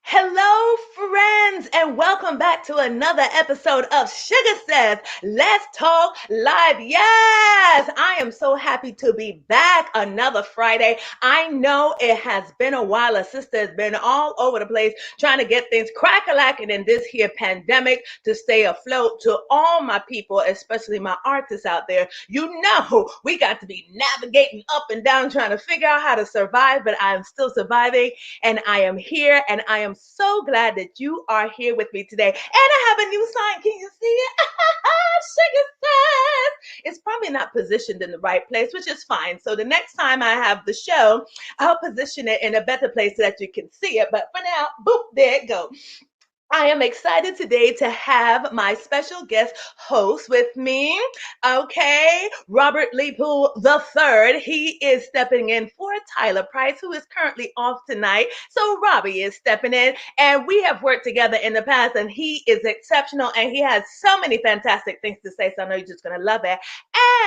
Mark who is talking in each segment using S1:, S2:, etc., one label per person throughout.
S1: Hello, friends, and welcome back to another episode of Sugar Says Let's Talk Live. Yes, I am so happy to be back another Friday. I know it has been a while. A sister has been all over the place trying to get things crack-a-lacking in this here pandemic to stay afloat. To all my people, especially my artists out there, you know we got to be navigating up and down trying to figure out how to survive, but I'm still surviving and I am here and I am so glad that you are here with me today. And I have a new sign. Can you see it? Sugar says it's probably not positioned in the right place, which is fine. So the next time I have the show, I'll position it in a better place so that you can see it. But for now, boop, there it goes. I am excited today to have my special guest host with me. Okay, Robert Leepool III. He is stepping in for Tyler Price, who is currently off tonight. So Robbie is stepping in, and we have worked together in the past, and he is exceptional, and he has so many fantastic things to say. So I know you're just gonna love it.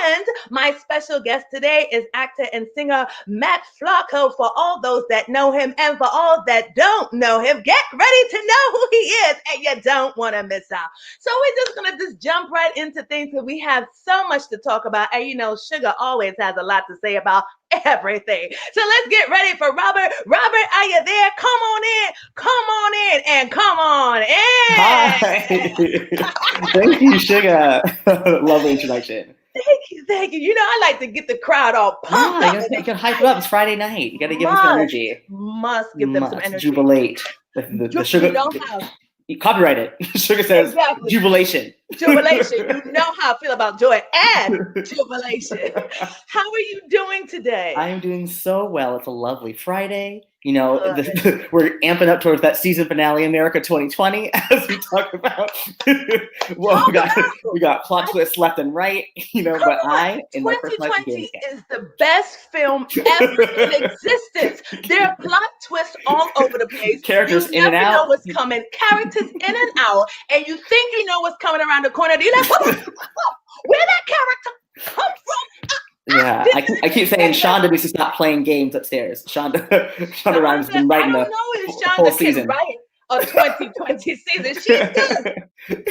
S1: And my special guest today is actor and singer Matt Flacco. For all those that know him, and for all that don't know him, get ready to know who he is, and you don't want to miss out. So we're just gonna jump right into things because we have so much to talk about, and you know, Sugar always has a lot to say about everything. So let's get ready for Robert. Robert, are you there? Come on in, and come on in.
S2: Hi. Thank you, Shuga. Lovely introduction.
S1: Thank you. You know, I like to get the crowd all pumped
S2: Yeah,
S1: up.
S2: you gotta hype it up. It's Friday night. You gotta give them some energy.
S1: Must give them some energy.
S2: Jubilate. The sugar.
S1: You know how.
S2: Copyright it. Sugar says
S1: Exactly.
S2: jubilation.
S1: Jubilation. You know how I feel about joy and jubilation. How are you doing today?
S2: I am doing so well. It's a lovely Friday. You know, we're amping up towards that season finale, America 2020, as we talk about. Well, we got plot twists left and right, you know, but I, in my personal life,
S1: 2020 is the best film ever in existence. There are plot twists all over the place.
S2: Characters
S1: you
S2: in and out.
S1: You know what's coming. Characters in and out. And you think you know what's coming around the corner. You're like, where that character come from?
S2: Yeah, I keep saying Shonda needs to stop playing games upstairs. Shonda Rhimes has been writing
S1: the whole season. Write a 2020 season. She's good,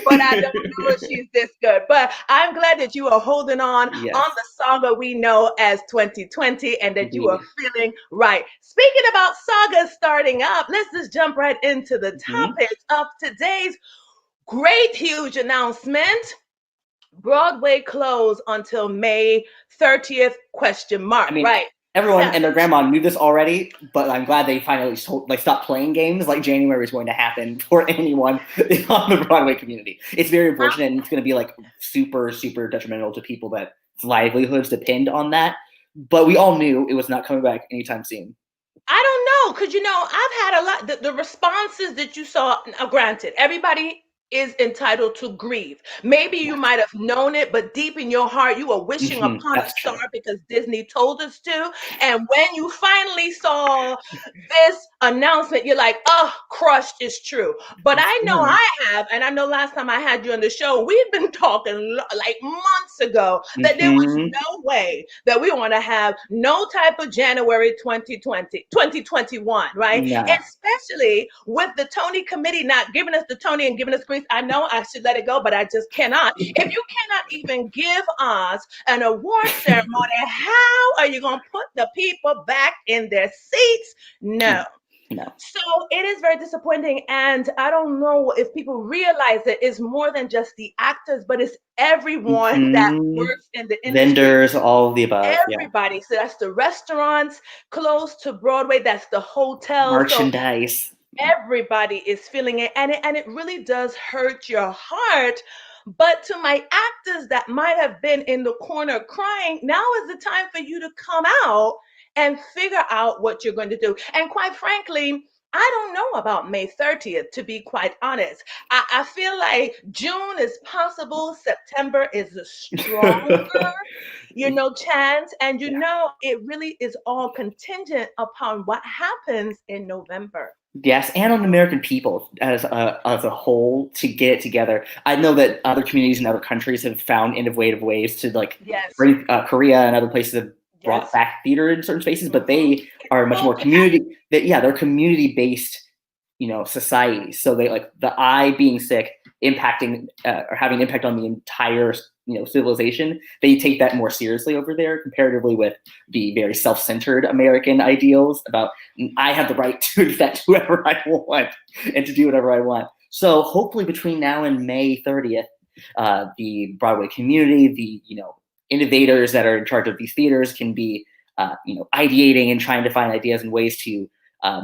S1: but I don't know if she's this good. But I'm glad that you are holding on the saga we know as 2020, and that you are feeling right. Speaking about sagas starting up, let's just jump right into the topic of today's great, huge announcement. Broadway closed until May 30th, question mark,
S2: I mean,
S1: right?
S2: Everyone and their grandma knew this already, but I'm glad they finally stopped playing games. Like January is going to happen for anyone on the Broadway community. It's very unfortunate, and it's going to be like super, super detrimental to people that livelihoods depend on that. But we all knew it was not coming back anytime soon.
S1: I don't know, because you know, I've had a lot. The responses that you saw, granted, everybody is entitled to grieve. Maybe you might have known it, but deep in your heart, you were wishing upon a star because Disney told us to. And when you finally saw this announcement, you're like, oh, crushed is true. But I know I have, and I know last time I had you on the show, we've been talking like months ago that there was no way that we want to have no type of January 2021, right?
S2: Yeah.
S1: Especially with the Tony committee not giving us the Tony and giving us grief. I know I should let it go, but I just cannot. If you cannot even give us an award ceremony, how are you going to put the people back in their seats? No. So it is very disappointing, and I don't know if people realize that it's more than just the actors, but it's everyone that works in the industry.
S2: Vendors, all of the above.
S1: Everybody. So that's the restaurants close to Broadway. That's the hotels.
S2: Merchandise.
S1: So everybody is feeling it, and it really does hurt your heart. But to my actors that might have been in the corner crying, now is the time for you to come out and figure out what you're going to do. And quite frankly, I don't know about May 30th, to be quite honest. I feel like June is possible. September is a stronger, chance. And, it really is all contingent upon what happens in November.
S2: Yes, and on the American people as a whole to get it together. I know that other communities in other countries have found innovative ways to bring Korea and other places have brought back theater in certain spaces, but they are much more community. They're community based society. So they like the eye being sick impacting or having impact on the entire civilization. They take that more seriously over there comparatively with the very self-centered American ideals about I have the right to infect whoever I want and to do whatever I want. So hopefully between now and May 30th, the Broadway community, the innovators that are in charge of these theaters can be ideating and trying to find ideas and ways to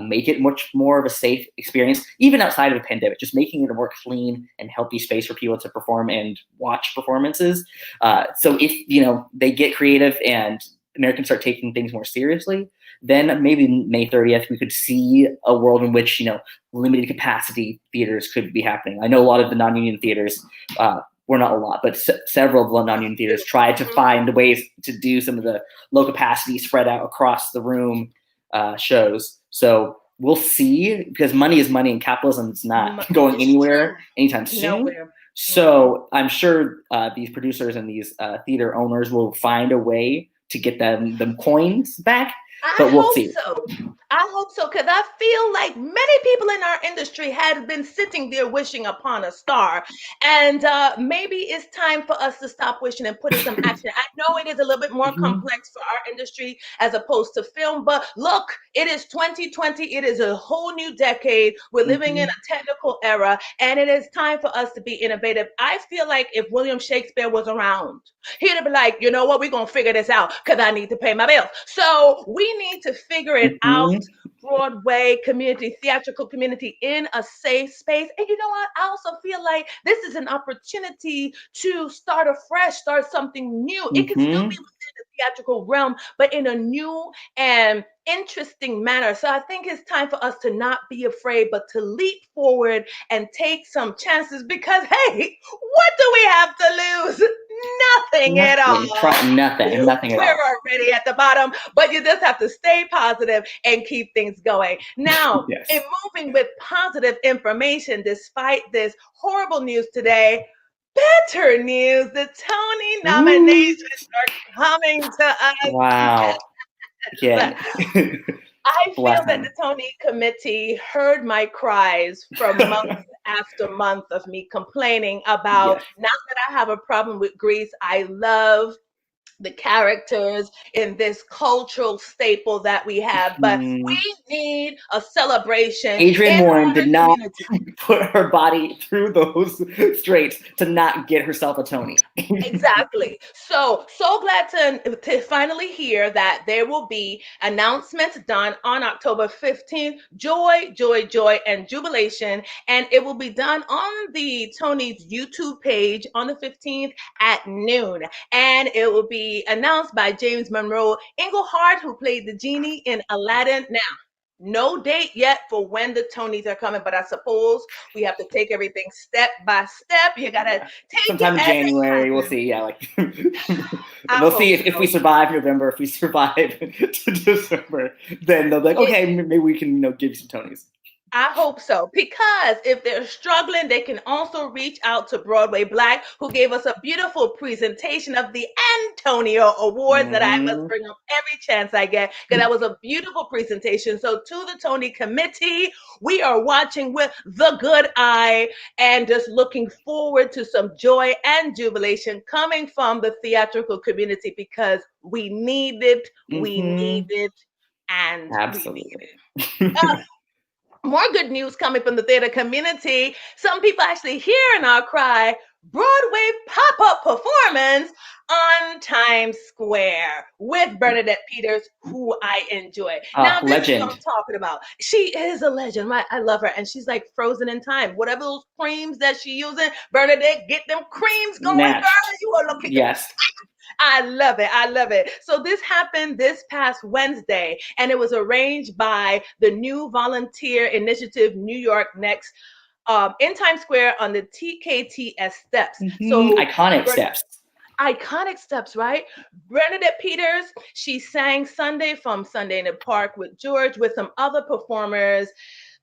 S2: make it much more of a safe experience, even outside of a pandemic, just making it a more clean and healthy space for people to perform and watch performances. So if, they get creative and Americans start taking things more seriously, then maybe May 30th, we could see a world in which, limited capacity theaters could be happening. I know a lot of the non-union theaters, well, not a lot, but several of the non-union theaters tried to find ways to do some of the low capacity spread out across the room shows. So we'll see, because money is money and capitalism is not going anywhere anytime soon. Nowhere. So I'm sure these producers and these theater owners will find a way to get them coins back. But we'll see.
S1: I hope so, because I feel like many people in our industry have been sitting there wishing upon a star. And maybe it's time for us to stop wishing and put in some action. I know it is a little bit more complex for our industry as opposed to film, but look, it is 2020. It is a whole new decade. We're living in a technical era, and it is time for us to be innovative. I feel like if William Shakespeare was around, he'd be like, you know what, we're going to figure this out because I need to pay my bills. So we need to figure it out. Broadway community, theatrical community in a safe space. And you know what? I also feel like this is an opportunity to start afresh, start something new. It can still be within the theatrical realm, but in a new and interesting manner. So I think it's time for us to not be afraid, but to leap forward and take some chances, because hey, what do we have to lose? Nothing at all.
S2: Nothing at all.
S1: We're already at the bottom, but you just have to stay positive and keep things going. Now, in moving with positive information, despite this horrible news today, better news, the Tony nominations are coming to us.
S2: Wow. Yeah.
S1: I feel that the Tony committee heard my cries from month after month of me complaining about, not that I have a problem with Grease. I love the characters in this cultural staple that we have, but we need a celebration.
S2: Adrienne Warren did not put her body through those straits to not get herself a Tony.
S1: Exactly. So glad to finally hear that there will be announcements done on October 15th. Joy, joy, joy, and jubilation. And it will be done on the Tony's YouTube page on the 15th at noon. And it will be announced by James Monroe Englehart, who played the genie in Aladdin. Now, no date yet for when the Tonys are coming, but I suppose we have to take everything step by step. You gotta take
S2: sometime in January. We'll see. Yeah, like we'll see if we survive November. If we survive to December, then they'll be like, okay, maybe we can give you some Tonys.
S1: I hope so, because if they're struggling, they can also reach out to Broadway Black, who gave us a beautiful presentation of the Antonio Awards that I must bring up every chance I get, because that was a beautiful presentation. So to the Tony committee, we are watching with the good eye and just looking forward to some joy and jubilation coming from the theatrical community, because we need it, we need it, and
S2: absolutely.
S1: We need it. More good news coming from the theater community. Some people actually hearing our cry, Broadway pop-up performance on Times Square with Bernadette Peters, who I enjoy. Now, this is what I'm talking about. She is a legend, right? I love her. And she's like frozen in time. Whatever those creams that she's using, Bernadette, get them creams going, girl. You are looking.
S2: Yes.
S1: I love it. I love it. So this happened this past Wednesday, and it was arranged by the New Volunteer Initiative New York Next in Times Square on the TKTS steps. So
S2: iconic steps.
S1: Iconic steps, right? Bernadette Peters, she sang Sunday from Sunday in the Park with George, with some other performers,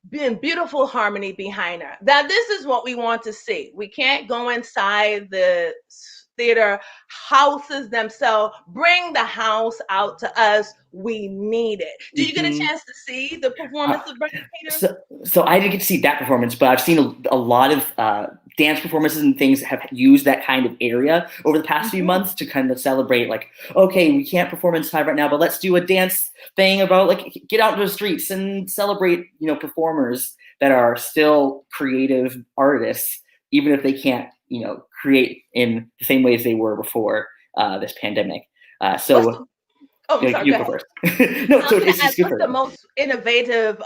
S1: being beautiful harmony behind her. Now, this is what we want to see. We can't go inside the theater houses themselves. Bring the house out to us. We need it. Did you get a chance to see the performance of Brendan Peters?
S2: So I didn't get to see that performance, but I've seen a lot of dance performances and things have used that kind of area over the past few months to kind of celebrate, like, okay, we can't perform inside right now, but let's do a dance thing about, like, get out into the streets and celebrate, performers that are still creative artists, even if they can't, create in the same ways they were before this pandemic.
S1: I'm sorry,
S2: you go first. No, so it's just good for
S1: the most innovative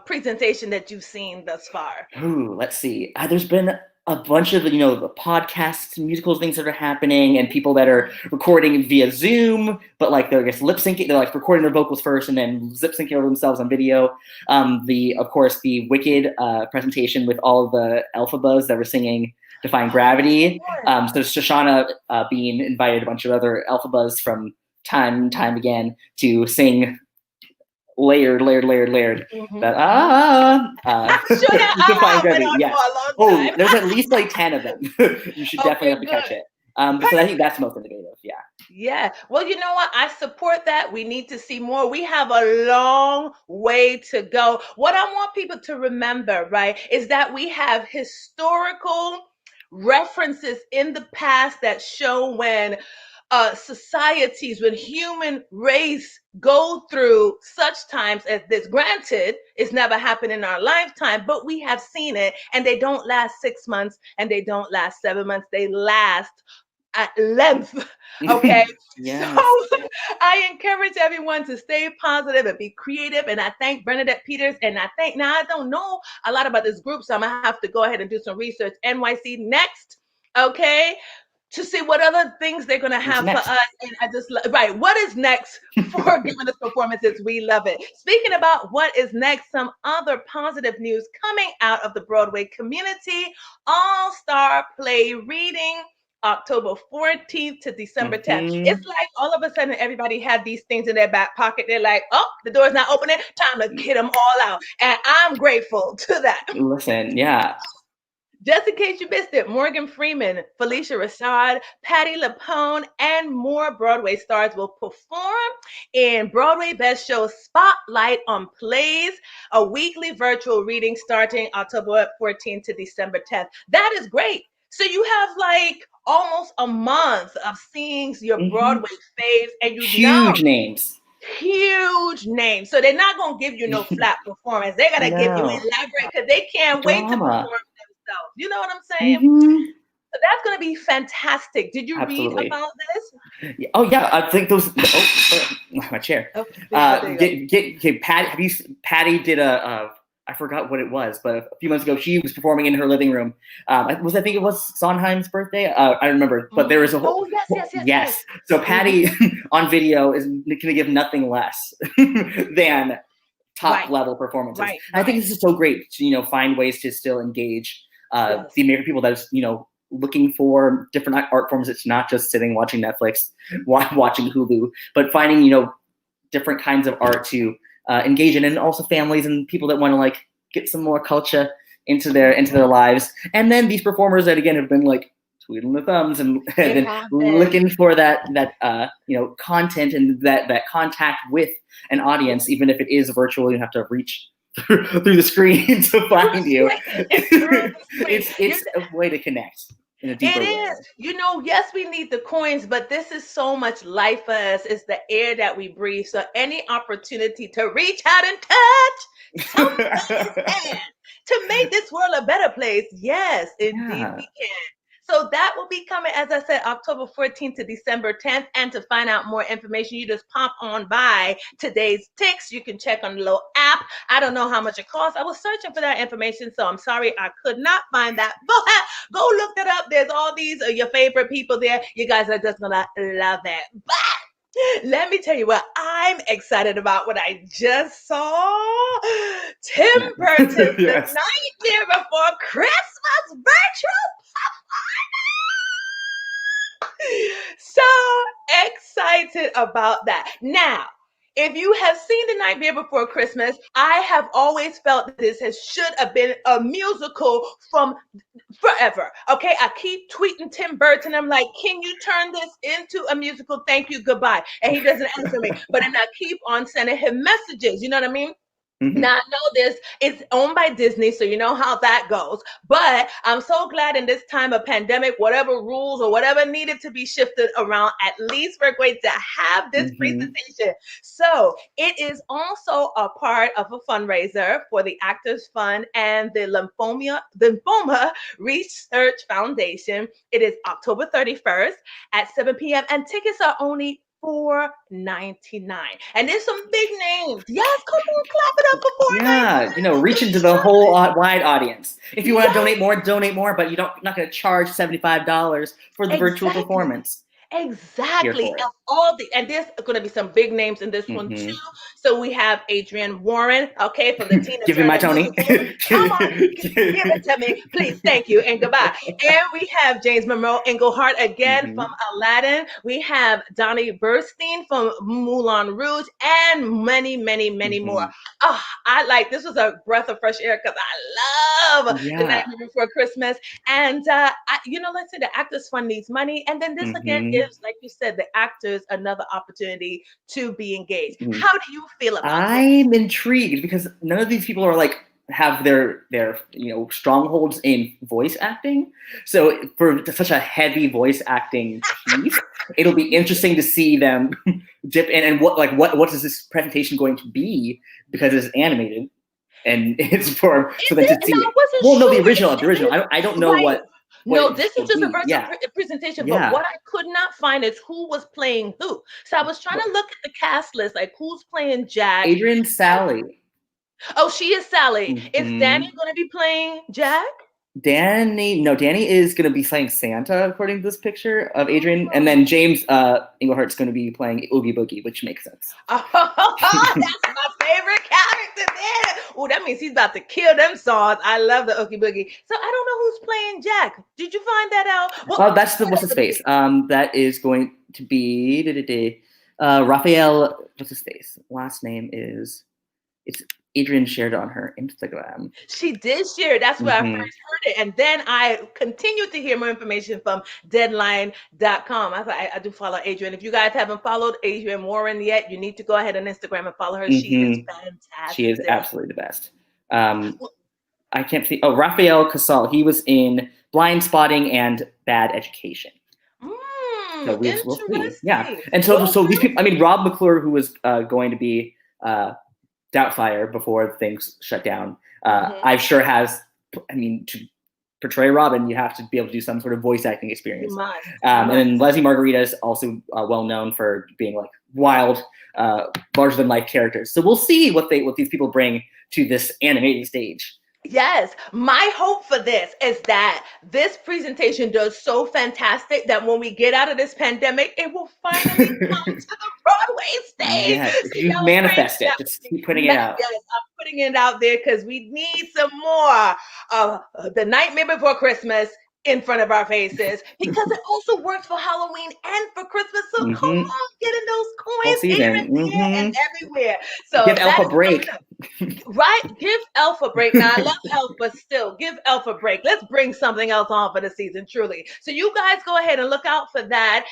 S1: presentation that you've seen thus far?
S2: Ooh, let's see. There's been a bunch of, the podcasts and musicals things that are happening, and people that are recording via Zoom, but like they're just lip syncing. They're like recording their vocals first and then lip syncing over themselves on video. Of course, the Wicked presentation with all of the Elphabas that were singing Defying Gravity. So Shoshana Bean invited a bunch of other Elphabas from time and time again to sing layered.
S1: Mm-hmm.
S2: Defying Gravity. Yes. Oh, there's at least like 10 of them. You should definitely have to catch it. So I think that's most innovative. Yeah.
S1: Yeah. Well, you know what? I support that. We need to see more. We have a long way to go. What I want people to remember, right, is that we have historical references in the past that show when societies, when human race go through such times as this. Granted, it's never happened in our lifetime, but we have seen it, and they don't last 6 months and they don't last 7 months. They last at length. Okay.
S2: Yes.
S1: So I encourage everyone to stay positive and be creative. And I thank Bernadette Peters. And now I don't know a lot about this group, so I'm gonna have to go ahead and do some research. NYC next. Okay. To see what other things they're going to have for us. And what is next for giving us performances? We love it. Speaking about what is next, some other positive news coming out of the Broadway community. All-Star Play reading, October 14th to December 10th. It's like all of a sudden everybody had these things in their back pocket. They're like, oh, the door's not opening. Time to get them all out. And I'm grateful to that.
S2: Listen, yeah.
S1: Just in case you missed it, Morgan Freeman, Felicia Rashad, Patti LuPone, and more Broadway stars will perform in Broadway Best Show Spotlight on Plays, a weekly virtual reading starting October 14th to December 10th. That is great. So you have like almost a month of seeing your Broadway faves, and
S2: huge names.
S1: Huge names. So they're not going to give you no flat performance. They're going to give you elaborate, because they can't wait to perform. You know what I'm saying? So that's going to be fantastic. Did you read about this?
S2: Oh yeah, I think those. My chair. Patty did I forgot what it was, but a few months ago she was performing in her living room. I think it was Sondheim's birthday. I remember, but there was a whole. Yes. So Patty on video is going to give nothing less than top level performances. And I think this is so great to find ways to still engage the American people that is looking for different art forms. It's not just sitting watching Netflix, watching Hulu, but finding different kinds of art to engage in, and also families and people that want to like get some more culture into their lives. And then these performers that again have been like tweedling the thumbs and been looking for that content and that contact with an audience, even if it is virtual. You have to reach through the screen to find you. It's a way to connect in a deeper way.
S1: It is. Yes, we need the coins, but this is so much life for us. It's the air that we breathe. So any opportunity to reach out and touch somebody's hand to make this world a better place. Yes, indeed we can. So that will be coming, as I said, October 14th to December 10th. And to find out more information, you just pop on by today's Tix. You can check on the little app. I don't know how much it costs. I was searching for that information, so I'm sorry I could not find that. But go look that up. There's all these your favorite people there. You guys are just gonna love it. But let me tell you what I'm excited about. What I just saw. Tim Burton's The Nightmare Before Christmas virtual. So excited about that. Now, If you have seen The Nightmare Before Christmas, I have always felt that should have been a musical from forever. Okay, I keep tweeting Tim Burton. I'm like, can you turn this into a musical? Thank you, goodbye. And he doesn't answer me. But then I keep on sending him messages. You know what I mean?
S2: Mhm.
S1: Now I know this, it's owned by Disney, so you know how that goes. But I'm so glad in this time of pandemic, whatever rules or whatever needed to be shifted around, at least we're going to have this
S2: Mhm.
S1: presentation. So it is also a part of a fundraiser for the Actors Fund and the Lymphoma Research Foundation. It is October 31st at 7 p.m. and tickets are only $4.99. And there's some big names. Yes, come on, clap it up for
S2: Yeah, reach into the
S1: 4.99.
S2: whole wide audience. If you want to
S1: Yes,
S2: donate more, but not going to charge $75 for the virtual
S1: exactly.
S2: performance. Here
S1: Exactly.
S2: for it.
S1: And there's going to be some big names in this one too.
S2: Hmm.
S1: So we have Adrienne Warren, okay, from the Tina
S2: Give me my
S1: Turner
S2: Tony.
S1: musical. Come on, give it to me, please. Thank you and goodbye. And we have James Monroe Englehart again from
S2: Hmm.
S1: Aladdin. We have Donnie Burstein from Moulin Rouge, and many, many, many more.
S2: Hmm.
S1: Oh, this was a breath of fresh air because I love The
S2: Yeah.
S1: Nightmare Before Christmas. And let's say the Actors Fund needs money, and then this again
S2: Hmm.
S1: gives, like you said, the actors another opportunity to be engaged.
S2: Hmm.
S1: How do you feel about this?
S2: I'm intrigued because none of these people are have their strongholds in voice acting. So for such a heavy voice acting piece, it'll be interesting to see them dip in and what is this presentation going to be, because it's animated and it's for
S1: Is
S2: them to
S1: it? And
S2: see
S1: I
S2: it.
S1: wasn't
S2: Well, no, the
S1: sure.
S2: original,
S1: Is it
S2: I don't know
S1: right?
S2: what
S1: No,
S2: it
S1: this is
S2: will
S1: just a
S2: be.
S1: virtual
S2: Yeah,
S1: presentation. But
S2: yeah.
S1: what I could not find is who was playing who. So I was trying to look at the cast list, like who's playing Jack.
S2: Adrian Sally.
S1: Oh, she is Sally. Is Danny
S2: Hmm.
S1: going to be playing Jack?
S2: Danny is going to be playing Santa, according to this picture of Adrian, and
S1: Oh.
S2: then James Englehart's going to be playing Oogie Boogie, which makes sense.
S1: Oh, that's my favorite character there. Oh, that means he's about to kill them songs. I love the Oogie Boogie. So I don't know who's playing Jack. Did you find that out? Well,
S2: Oh, that's the what's his face. That is going to be Raphael. What's his face? Last name is it's Adrian shared on her Instagram.
S1: she did share. That's where I first
S2: Hmm.
S1: heard it. And then I continued to hear more information from deadline.com. I do follow Adrian. If you guys haven't followed Adrian Warren yet, you need to go ahead on Instagram and follow her. She is
S2: Hmm. She is
S1: fantastic.
S2: absolutely the best. I can't see. Oh, Raphael Casal. He was in Blind Spotting and Bad Education. So we'll see. Yeah,
S1: Interesting.
S2: and so
S1: Well,
S2: so these people. I mean, Rob McClure, who was going to be Doubtfire before things shut down,
S1: mhm.
S2: I'm sure has. I mean, to portray Robin, you have to be able to do some sort of voice acting
S1: You
S2: experience.
S1: must. You
S2: And then
S1: must.
S2: Leslie Margarita is also well known for being like wild, larger than life characters. So we'll see what these people bring to this animated stage.
S1: Yes, my hope for this is that this presentation does so fantastic that when we get out of this pandemic, it will finally come to the Broadway stage.
S2: Yes,
S1: So
S2: you
S1: y'all pray
S2: manifest
S1: that
S2: it.
S1: with
S2: Just
S1: me.
S2: keep putting it out.
S1: Yes, I'm putting it out there because we need some more of The Nightmare Before Christmas in front of our faces, because it also works for Halloween and for Christmas. So come
S2: Hmm.
S1: on, getting those
S2: All
S1: coins here
S2: season.
S1: and there and
S2: Hmm.
S1: everywhere.
S2: Give
S1: So
S2: Elf
S1: that
S2: a
S1: is
S2: break.
S1: coming up. Right? Give Elf a break. Now, I love Elf, but still, give Elf a break. Let's bring something else on for the season, truly. So, you guys go ahead and look out for that.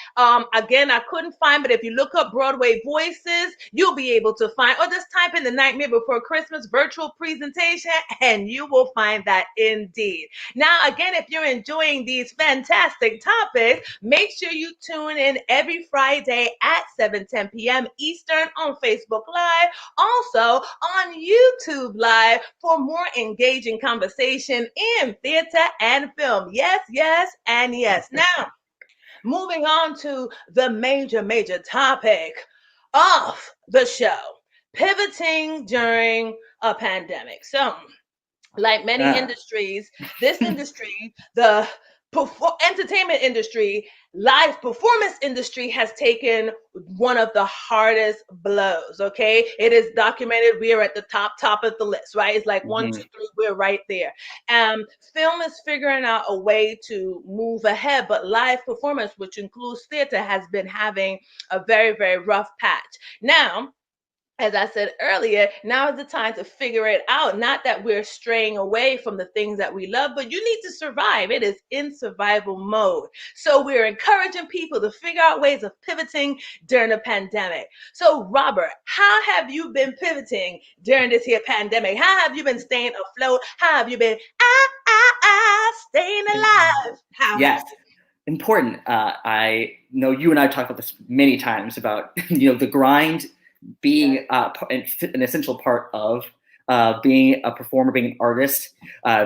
S1: Again, I couldn't find, but if you look up Broadway Voices, you'll be able to find, or just type in The Nightmare Before Christmas virtual presentation, and you will find that indeed. Now, again, if you're enjoying these fantastic topics, make sure you tune in every Friday at 7:10 p.m. Eastern on Facebook Live. Also on YouTube Live for more engaging conversation in theater and film. Yes, yes, and yes. Now, moving on to the major topic of the show, pivoting during a pandemic. So, like many
S2: Ah.
S1: industries, this industry, the entertainment industry, live performance industry, has taken one of the hardest blows. Okay, it is documented. We are at the top of the list, right? It's like one,
S2: Mhm.
S1: two, three. We're right there. Film is figuring out a way to move ahead, but live performance, which includes theater, has been having a very rough patch. Now, as I said earlier, now is the time to figure it out. Not that we're straying away from the things that we love, but you need to survive. It is in survival mode. So we're encouraging people to figure out ways of pivoting during the pandemic. So, Robert, how have you been pivoting during this here pandemic? How have you been staying afloat? How have you been staying alive? How have
S2: Yes. Important. I know you and I talked about this many times about the grind being an essential part of being a performer, being an artist,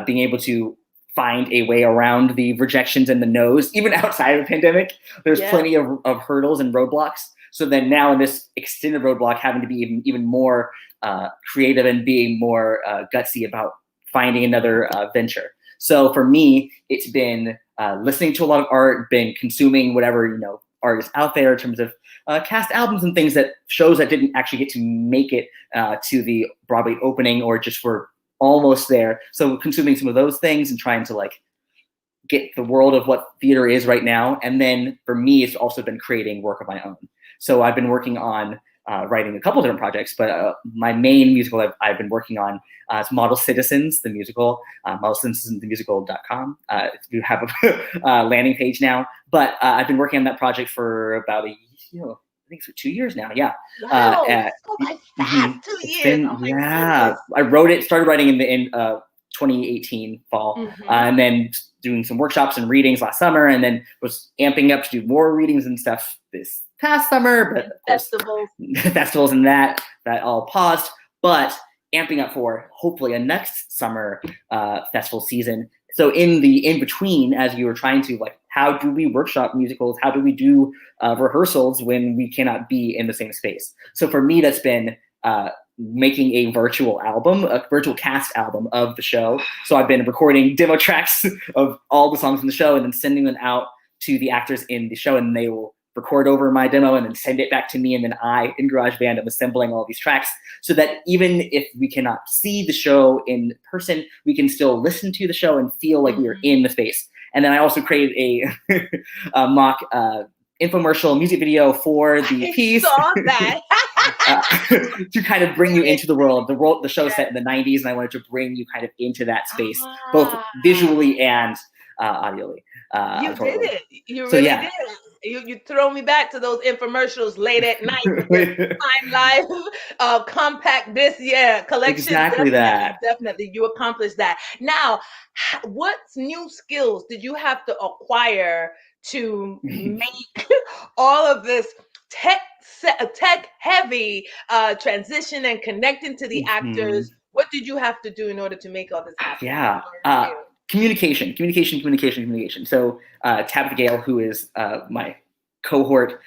S2: being able to find a way around the rejections and the no's, even outside of the pandemic. There's plenty of hurdles and roadblocks. So then now in this extended roadblock, having to be even more creative and being more gutsy about finding another venture. So for me, it's been listening to a lot of art, been consuming whatever art is out there in terms of cast albums and things that shows that didn't actually get to make it to the Broadway opening or just were almost there. So consuming some of those things and trying to get the world of what theater is right now. And then for me, it's also been creating work of my own. So I've been working on writing a couple different projects, but my main musical I've been working on is Model Citizens, the musical, modelcitizensthemusical.com. You have a landing page now, but I've been working on that project for about I think it's 2 years now. Yeah.
S1: Wow, so fast. 2 years.
S2: I wrote it, started writing in 2018 fall, and then doing some workshops and readings last summer, and then was amping up to do more readings and stuff this past summer, but festivals and that all paused, but amping up for hopefully a next summer festival season. So in the in-between, as you were trying to how do we workshop musicals? How do we do rehearsals when we cannot be in the same space? So for me, that's been making a virtual album, a virtual cast album of the show. So I've been recording demo tracks of all the songs in the show and then sending them out to the actors in the show, and they will record over my demo and then send it back to me. And then I, in GarageBand, am assembling all these tracks so that even if we cannot see the show in person, we can still listen to the show and feel like we are in the space. And then I also created a mock infomercial music video for the piece.
S1: I saw that.
S2: To kind of bring you into the world. The show is set in the 90s, and I wanted to bring you kind of into that space, both visually and audially.
S1: You did it. You really did. You throw me back to those infomercials late at night. Time Live, compact this collection.
S2: Exactly that.
S1: Definitely, you accomplished that. Now, what new skills did you have to acquire to make all of this tech heavy transition and connecting to the actors? What did you have to do in order to make all this happen?
S2: Communication. So Tabitha Gale, who is my cohort,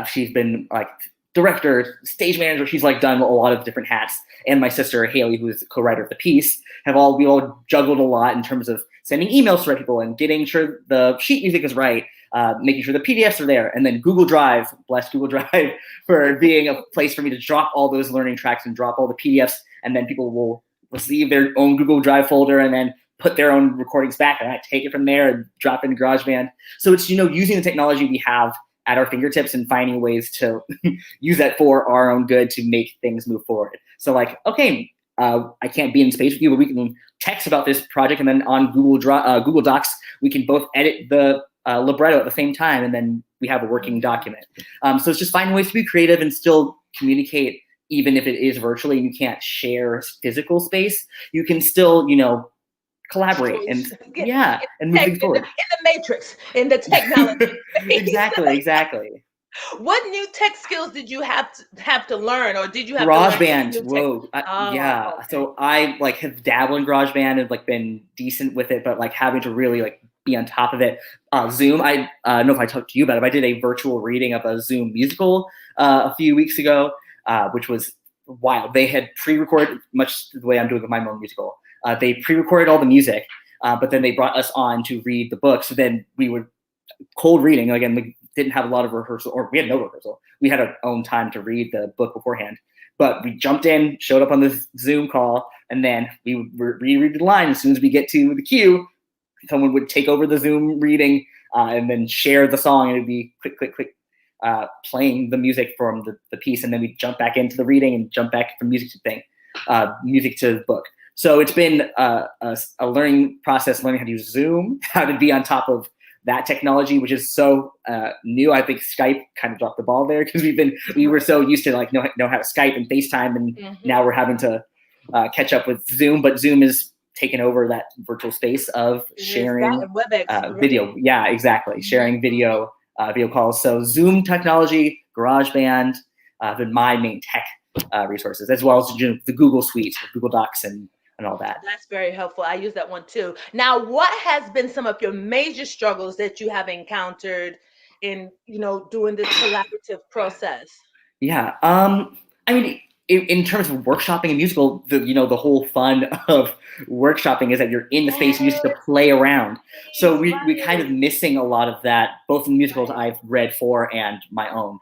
S2: she's been director, stage manager. She's done a lot of different hats. And my sister Haley, who is the co-writer of the piece, we all juggled a lot in terms of sending emails to people and getting sure the sheet music is right, making sure the PDFs are there, and then Google Drive, bless Google Drive for being a place for me to drop all those learning tracks and drop all the PDFs, and then people will receive their own Google Drive folder and then put their own recordings back, and I take it from there and drop it in GarageBand. So it's using the technology we have at our fingertips and finding ways to use that for our own good to make things move forward. So okay, I can't be in space with you, but we can text about this project, and then on Google Docs we can both edit the libretto at the same time, and then we have a working document. So it's just finding ways to be creative and still communicate, even if it is virtually and you can't share physical space. You can still collaborate and move things forward.
S1: In the matrix, in the technology.
S2: Exactly.
S1: What new tech skills did you have to learn, or did you have
S2: GarageBand? Whoa, okay. So I have dabbled in GarageBand and been decent with it, but having to really be on top of it. Zoom. I don't know if I talked to you about it, but I did a virtual reading of a Zoom musical a few weeks ago, which was wild. They had pre-recorded, much the way I'm doing with my own musical. They pre-recorded all the music, but then they brought us on to read the book. So then we would cold reading. Again, we didn't have a lot of rehearsal, or we had no rehearsal. We had our own time to read the book beforehand. But we jumped in, showed up on the Zoom call, and then we would reread the line. As soon as we get to the cue, someone would take over the Zoom reading and then share the song, and it'd be quick. playing the music from the piece, and then we jump back into the reading and jump back from music to the book. So it's been a learning process, learning how to use Zoom, how to be on top of that technology, which is so new. I think Skype kind of dropped the ball there because we were so used to like know how to Skype and FaceTime, and now we're having to catch up with Zoom. But Zoom is taken over that virtual space of sharing video. Yeah, exactly. Sharing video calls. So Zoom technology, GarageBand have been my main tech resources, as well as the Google Suite, Google Docs, and all that.
S1: That's very helpful. I use that one too. Now, what has been some of your major struggles that you have encountered in, doing this collaborative process?
S2: Yeah. I mean, in terms of workshopping and musical, the whole fun of workshopping is that you're in the space and you just have to play around. So we kind of missing a lot of that, both in the musicals I've read for and my own.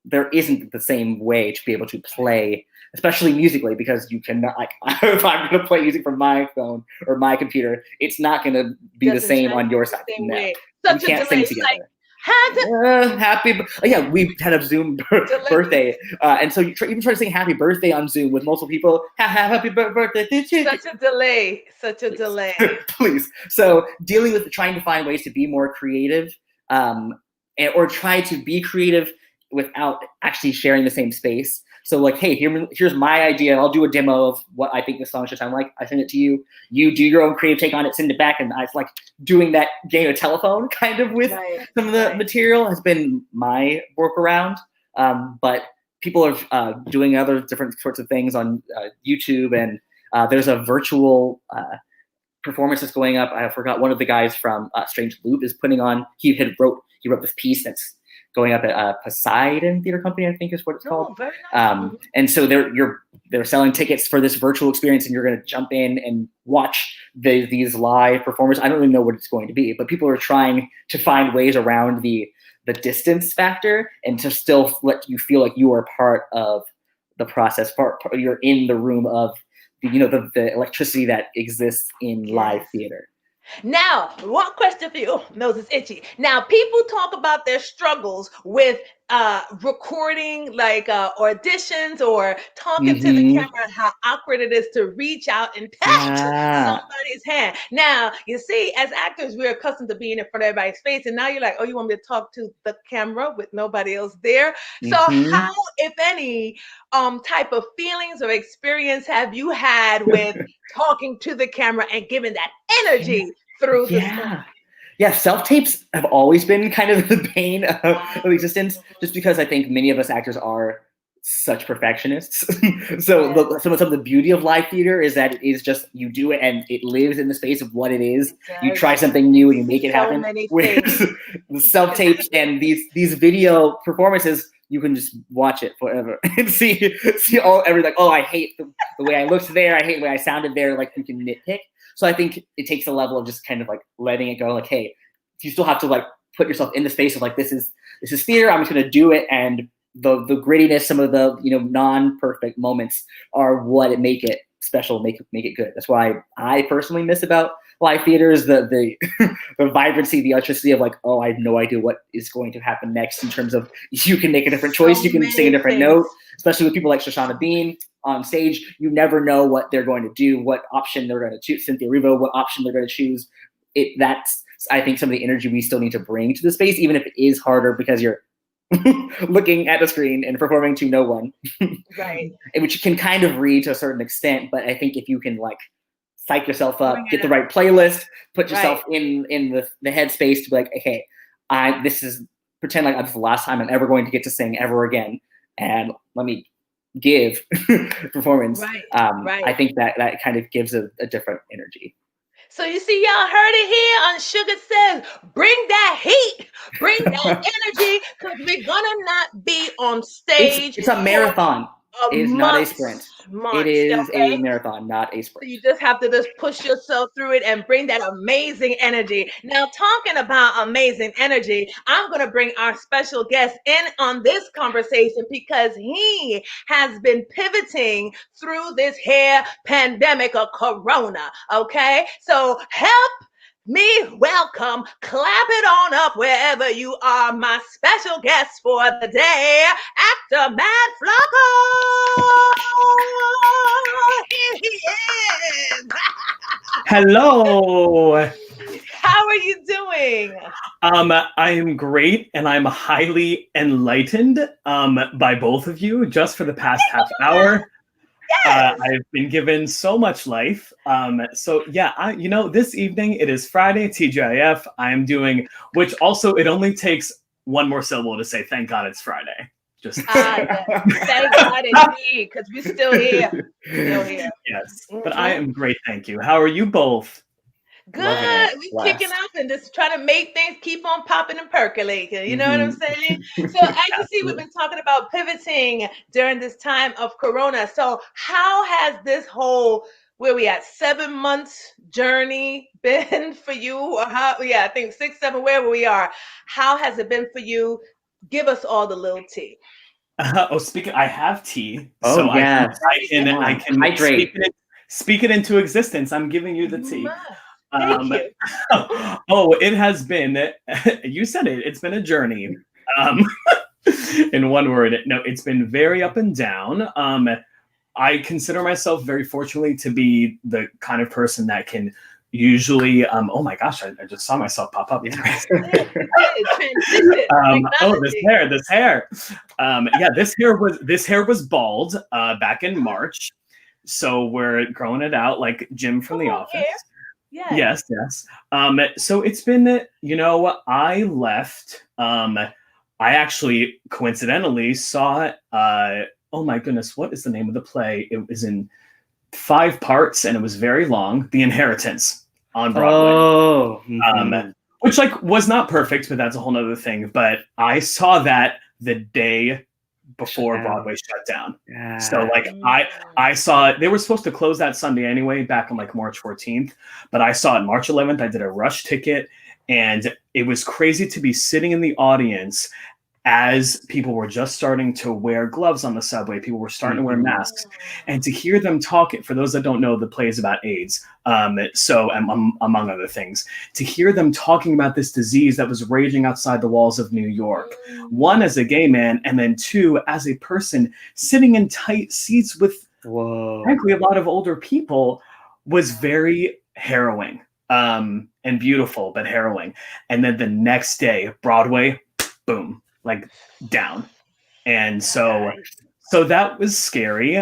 S2: There isn't the same way to be able to play, especially musically, because you cannot, like, if I'm going to play music from my phone or my computer, it's not going to be the same on your side. No. We can't sing together. We had a Zoom birthday, and so you even try to sing "Happy Birthday" on Zoom with multiple people. Happy birthday!
S1: Such a delay.
S2: Please. So dealing with trying to find ways to be more creative, or try to be creative without actually sharing the same space. So like, hey, here's my idea. I'll do a demo of what I think the song should sound like. I send it to you. You do your own creative take on it, send it back. And I was like doing that game of telephone kind of with some of the material has been my workaround. But people are doing other different sorts of things on YouTube. And there's a virtual performance that's going up. I forgot, one of the guys from Strange Loop is putting on, he wrote this piece that's going up at Poseidon Theater Company, I think is what it's called.
S1: Very nice.
S2: And so they're selling tickets for this virtual experience, and you're going to jump in and watch these live performers. I don't really know what it's going to be, but people are trying to find ways around the distance factor and to still let you feel like you are part of the process. You're in the room of the electricity that exists in live theater.
S1: Now, one question for you. Nose is itchy. Now, people talk about their struggles with recording, like auditions or talking to the camera, how awkward it is to reach out and touch somebody's hand. Now, you see, as actors, we're accustomed to being in front of everybody's face, and now you're like, oh, you want me to talk to the camera with nobody else there? So how, if any, type of feelings or experience have you had with talking to the camera and giving that energy through the screen?
S2: Yeah, self-tapes have always been kind of the bane of existence, just because I think many of us actors are such perfectionists. So some of the beauty of live theater is that it is just, you do it and it lives in the space of what it is. You try something new and you make it happen. Whereas the self-tapes and these video performances, you can just watch it forever and see everything. Oh, I hate the way I looked there. I hate the way I sounded there. Like, you can nitpick. So I think it takes a level of just kind of like letting it go. Like, hey, you still have to like put yourself in the space of like, this is theater. I'm just going to do it. And the grittiness, some of the non-perfect moments are what make it special, make it good. That's why I personally miss about live theaters the vibrancy, the electricity of like, oh, I have no idea what is going to happen next in terms of you can make a different choice, you can sing a different note, especially with people like Shoshana Bean on stage. You never know what they're going to do, what option they're going to choose. Cynthia Erivo, what option they're going to choose. That's, I think, some of the energy we still need to bring to the space, even if it is harder because you're looking at the screen and performing to no one,
S1: right?
S2: Which you can kind of read to a certain extent. But I think if you can like psych yourself up, get the right playlist, put yourself in the headspace to be like, okay, pretend like this is the last time I'm ever going to get to sing ever again, and let me give performance. I think that kind of gives a different energy.
S1: So you see, y'all heard it here on Shuga Says. Bring that heat, bring that energy, because we're gonna not be on stage.
S2: It's a marathon. It is not a sprint. It is a marathon, not a sprint.
S1: So you just have to just push yourself through it and bring that amazing energy. Now, talking about amazing energy, I'm going to bring our special guest in on this conversation because he has been pivoting through this here pandemic of corona. Okay, so help me welcome. Clap it on up wherever you are. My special guest for the day, actor Matt Flocko. Here he is.
S3: Hello.
S1: How are you doing?
S3: I am great, and I'm highly enlightened by both of you just for the past half hour.
S1: Yes.
S3: I've been given so much life. So yeah, this evening it is Friday, TGIF. I am doing, which also it only takes one more syllable to say, thank God it's Friday. Just
S1: yes. Thank God indeed, because we're still here. Still here.
S3: Yes, but I am great, thank you. How are you both?
S1: Good. We're kicking up and just trying to make things keep on popping and percolating. You know what I'm saying? So as you see, we've been talking about pivoting during this time of Corona. So how has this whole, where we at, 7 months journey been for you? Or how, I think 6, 7, wherever we are. How has it been for you? Give us all the little tea.
S3: Speaking, I have tea.
S2: Oh,
S3: so
S2: yes.
S3: I can
S2: hydrate.
S3: Speak it into existence. I'm giving you the tea.
S1: Thank you.
S3: It has been, you said it, it's been a journey. In one word, no, it's been very up and down. I consider myself very fortunately to be the kind of person that can usually, oh my gosh, I just saw myself pop up.
S2: Yeah.
S3: This hair. This hair was bald back in March. So we're growing it out like Jim from The Office. Yes. So it's been, I left. I actually coincidentally saw, oh my goodness, what is the name of the play? It was in 5 parts and it was very long. The Inheritance on Broadway. Which was not perfect, but that's a whole nother thing. But I saw that the day before Broadway shut down. Yeah. So I saw it. They were supposed to close that Sunday anyway, back on March 14th. But I saw it March 11th. I did a rush ticket, and it was crazy to be sitting in the audience as people were just starting to wear gloves on the subway. People were starting to wear masks, and to hear them talk. For those that don't know, the play is about AIDS. So among other things, to hear them talking about this disease that was raging outside the walls of New York, one as a gay man, and then 2 as a person sitting in tight seats with, frankly, a lot of older people, was very harrowing and beautiful, but harrowing. And then the next day, Broadway, boom, down. And so that was scary.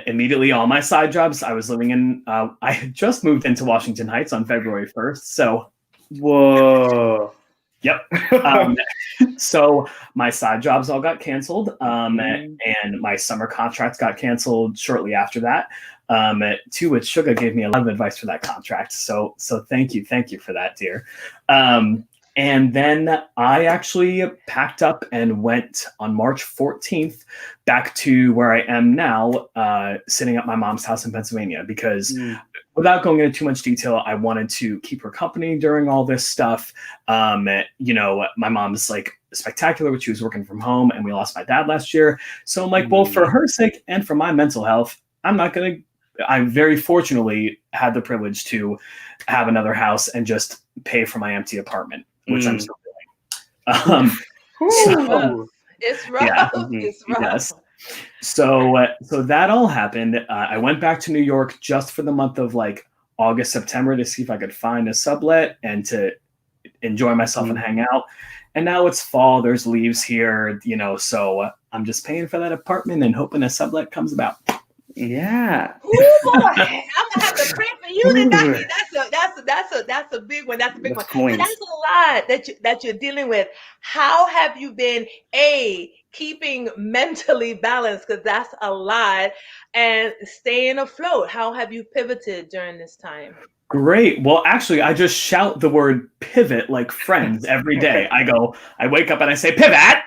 S3: Immediately all my side jobs, I was living in, I had just moved into Washington Heights on February 1st. So,
S2: whoa.
S3: Yep. So my side jobs all got canceled. And my summer contracts got canceled shortly after that. To which Shuga gave me a lot of advice for that contract. So thank you for that, dear. And then I actually packed up and went on March 14th back to where I am now, sitting at my mom's house in Pennsylvania, because without going into too much detail, I wanted to keep her company during all this stuff. My mom's spectacular, but she was working from home, and we lost my dad last year. So I'm well, for her sake and for my mental health, I very fortunately had the privilege to have another house and just pay for my empty apartment, which I'm still doing.
S1: It's rough. Yeah. It's rough.
S3: Yes. So that all happened. I went back to New York just for the month of August, September to see if I could find a sublet and to enjoy myself and hang out. And now it's fall. There's leaves here, so I'm just paying for that apartment and hoping a sublet comes about.
S2: Yeah.
S1: Ooh, boy, I'm gonna have to pray for you tonight. That's a big one. That's a big one. So that's a lot that you're dealing with. How have you been keeping mentally balanced? Because that's a lot, and staying afloat. How have you pivoted during this time?
S3: Great. Well, actually, I just shout the word pivot like Friends every day. I wake up and I say pivot.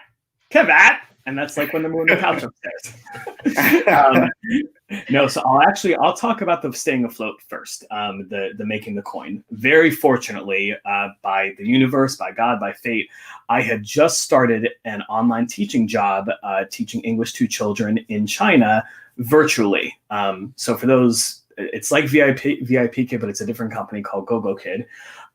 S3: And that's when they're moving the couch upstairs. No, so I'll talk about the staying afloat first, the making the coin. Very fortunately, by the universe, by God, by fate, I had just started an online teaching job, teaching English to children in China virtually. So for those, it's like VIP Kid, but it's a different company called GoGo Kid.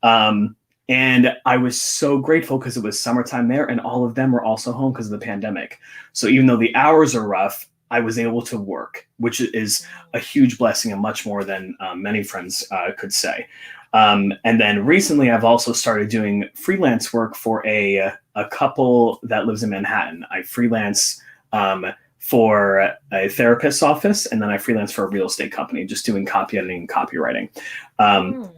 S3: And I was so grateful because it was summertime there, and all of them were also home because of the pandemic. So even though the hours are rough, I was able to work, which is a huge blessing and much more than many friends could say. And then recently, I've also started doing freelance work for a couple that lives in Manhattan. I freelance for a therapist's office, and then I freelance for a real estate company, just doing copy editing and copywriting.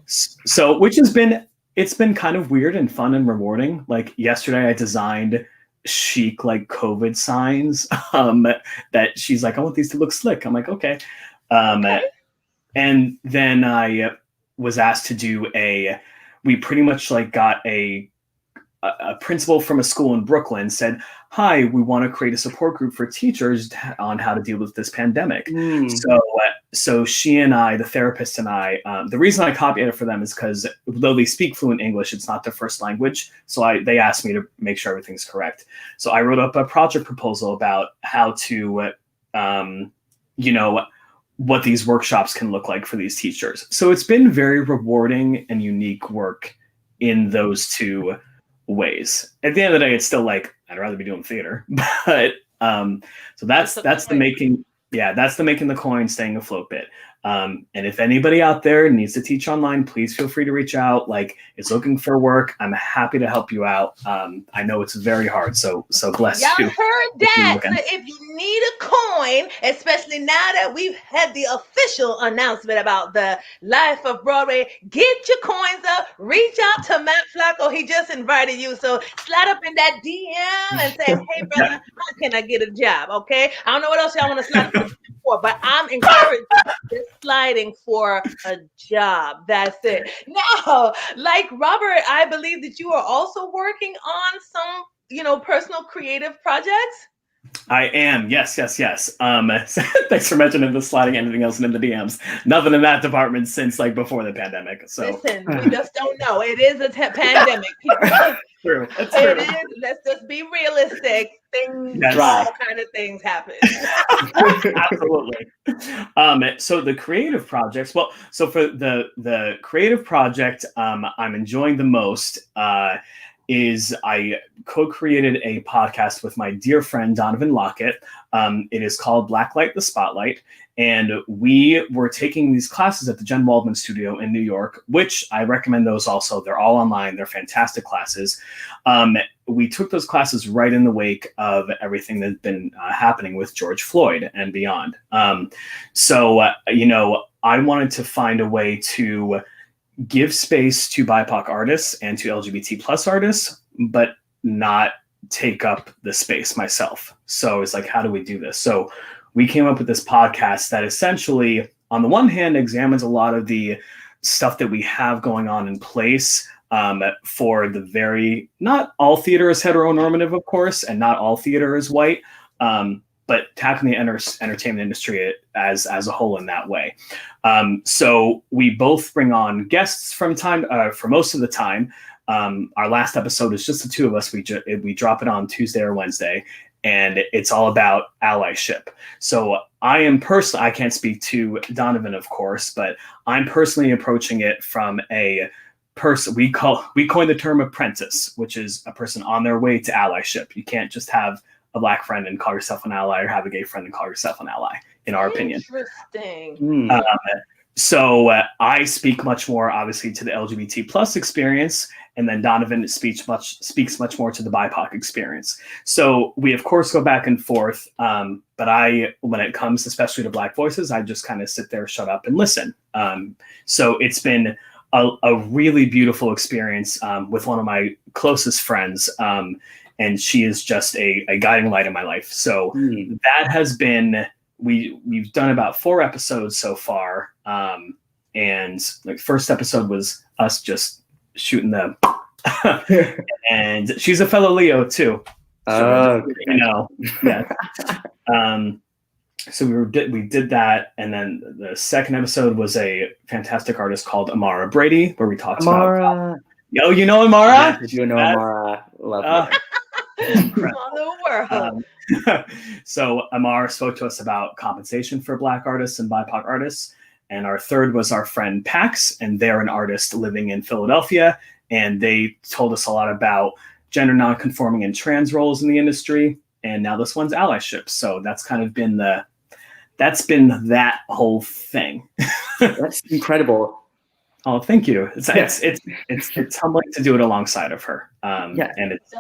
S3: So, which has been, it's been kind of weird and fun and rewarding. Like yesterday, I designed chic like COVID signs that she's like, I want these to look slick. I'm like, okay. And then I was asked to do we pretty much like got a principal from a school in Brooklyn said, hi, we want to create a support group for teachers on how to deal with this pandemic. So she and I, the therapist and I, the reason I copy edit for them is because though they speak fluent English, it's not their first language. So they asked me to make sure everything's correct. So I wrote up a project proposal about how to, what these workshops can look like for these teachers. So it's been very rewarding and unique work in those two ways. At the end of the day, it's still like, I'd rather be doing theater, but so that's the making. Yeah, that's the making the coin, staying afloat bit. And if anybody out there needs to teach online, please feel free to reach out. Like, it's looking for work. I'm happy to help you out. I know it's very hard, so bless
S1: Y'all
S3: you.
S1: heard that? So if you need a coin, especially now that we've had the official announcement about the Life of Broadway, get your coins up. Reach out to Matt Flacco. He just invited you, so slide up in that DM and say, "Hey, brother, how can I get a job?" Okay. I don't know what else y'all want to slide for, but I'm encouraged just sliding for a job. That's it. Now, like Robert, I believe that you are also working on some, personal creative projects.
S3: I am. Yes. Thanks for mentioning the sliding anything else in the DMs. Nothing in that department since like before the pandemic. So
S1: listen, we just don't know. It is a pandemic.
S3: True. It's
S1: true.
S3: It
S1: is. Let's just be realistic. Things, all kind of things happen.
S3: Absolutely. So the creative projects. Well, so for the creative project, I'm enjoying the most. Is I co-created a podcast with my dear friend Donovan Lockett. It is called Blacklight the Spotlight, and we were taking these classes at the Jen Waldman Studio in New York, which I recommend those also. They're all online. They're fantastic classes. We took those classes right in the wake of everything that's been happening with George Floyd and beyond. So I wanted to find a way to give space to BIPOC artists and to LGBT plus artists, but not take up the space myself. So it's like, how do we do this? So we came up with this podcast that essentially, on the one hand, examines a lot of the stuff that we have going on in place for the not all theater is heteronormative, of course, and not all theater is white, but tackling the entertainment industry as a whole in that way. So we both bring on guests for most of the time. Our last episode is just the two of us. We drop it on Tuesday or Wednesday, and it's all about allyship. So I can't speak to Donovan, of course, but I'm personally approaching it from a person we coined the term apprentice, which is a person on their way to allyship. You can't just have a Black friend and call yourself an ally, or have a gay friend and call yourself an ally, in our opinion.
S1: Interesting.
S3: So I speak much more, obviously, to the LGBT plus experience, and then Donovan speaks much more to the BIPOC experience. So we, of course, go back and forth. But when it comes especially to Black voices, I just kind of sit there, shut up, and listen. So it's been a really beautiful experience with one of my closest friends. And she is just a guiding light in my life. So that has been, we've done about 4 episodes so far. And like first episode was us just shooting them. And she's a fellow Leo too. So yeah. So we did that. And then the second episode was a fantastic artist called Amara Brady, where we talked about. Oh, you know Amara?
S2: Yes, you know Amara. Love her.
S1: The world.
S3: So Amara spoke to us about compensation for Black artists and BIPOC artists, And our third was our friend Pax, and they're an artist living in Philadelphia. And they told us a lot about gender nonconforming and trans roles in the industry. And now this one's allyship. So that's kind of been that whole thing.
S2: That's incredible.
S3: Oh, thank you. It's humbling to do it alongside of her. And it's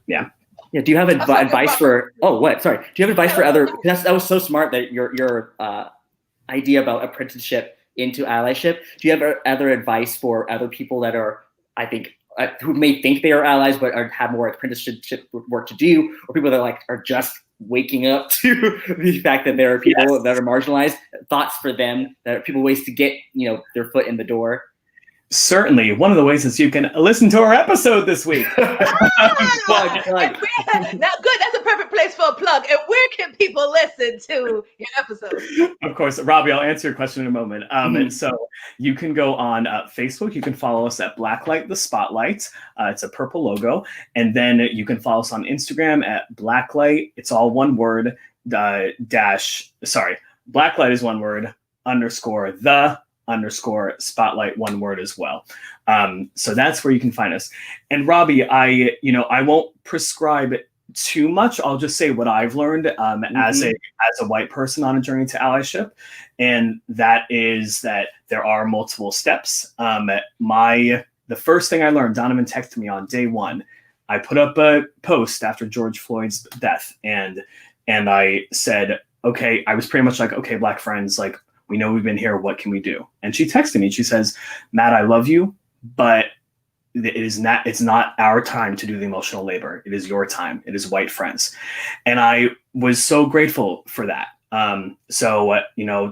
S3: yeah.
S2: Yeah. Do you have advice for? Oh, what? Sorry. Do you have advice for other? That was so smart that your idea about apprenticeship into allyship. Do you have other advice for other people that are, I think, who may think they are allies but have more apprenticeship work to do, or people that are just waking up to the fact that there are people that are marginalized? Thoughts for them, that are people ways to get their foot in the door.
S3: Certainly. One of the ways is you can listen to our episode this week.
S1: Now, good. That's a perfect place for a plug. And where can people listen to your episode?
S3: Of course, Robbie, I'll answer your question in a moment. And so you can go on Facebook. You can follow us at Blacklight the Spotlight. It's a purple logo. And then you can follow us on Instagram at Blacklight. It's all one word, Blacklight is one word, _ spotlight, one word as well. So that's where you can find us. And Robbie, I won't prescribe too much. I'll just say what I've learned as a white person on a journey to allyship. And that is that there are multiple steps. The first thing I learned, Donovan texted me on day one. I put up a post after George Floyd's death, and I said, okay, I was pretty much like, okay, Black friends, we know we've been here. What can we do? And she texted me. She says, Matt, I love you, but it's not our time to do the emotional labor. It is your time. It is white friends. And I was so grateful for that. So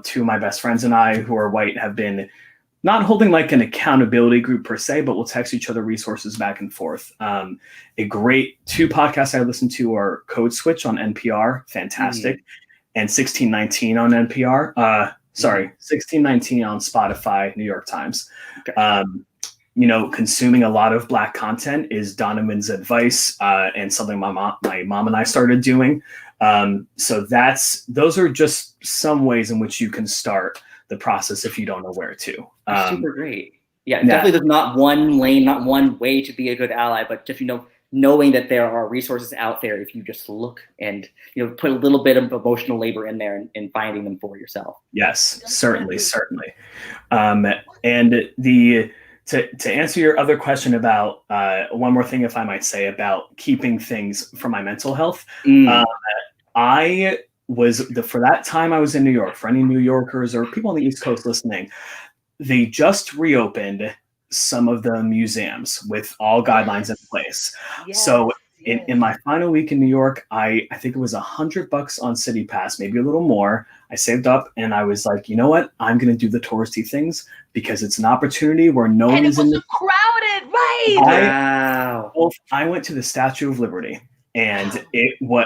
S3: two of my best friends and I who are white have been not holding an accountability group per se, but we'll text each other resources back and forth. A great 2 podcasts I listen to are Code Switch on NPR. Fantastic. And 1619 on NPR. 1619 on Spotify, New York Times. Okay. Consuming a lot of Black content is Donovan's advice, and something my mom and I started doing. So those are just some ways in which you can start the process if you don't know where to.
S2: Super great. Yeah, definitely there's not one lane, not one way to be a good ally, but just, knowing that there are resources out there if you just look and put a little bit of emotional labor in there and finding them for yourself.
S3: Yes, certainly. And to answer your other question about one more thing, if I might say, about keeping things for my mental health, I was for that time I was in New York. For any New Yorkers or people on the East Coast listening, they just reopened some of the museums with all guidelines in place. So in my final week in New York, I think it was $100 on City Pass, maybe a little more. I saved up and I was like, you know what? I'm going to do the touristy things because it's an opportunity where no one is in the
S1: crowded, right?
S2: Wow.
S3: I went to the Statue of Liberty, and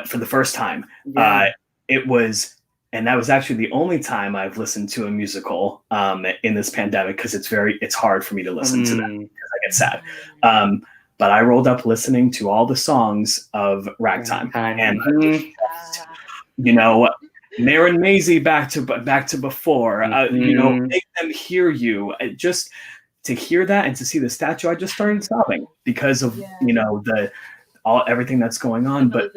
S3: for the first time, it was. And that was actually the only time I've listened to a musical in this pandemic, because it's hard for me to listen to them because I get sad. But I rolled up listening to all the songs of Ragtime, and Mayor and Maisie back to before. Make them hear you. Just to hear that and to see the statue, I just started sobbing because of everything that's going on. But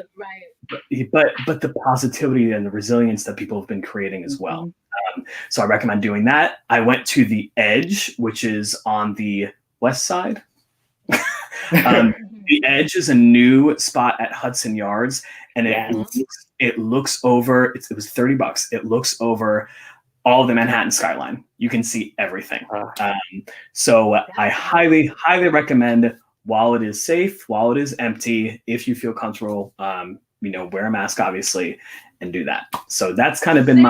S3: the positivity and the resilience that people have been creating as well. So I recommend doing that. I went to the Edge, which is on the west side. The Edge is a new spot at Hudson Yards, and it looks over. It was $30. It looks over all the Manhattan skyline. You can see everything. So I highly, highly recommend. While it is safe, while it is empty, if you feel comfortable, wear a mask, obviously, and do that. So that's kind of been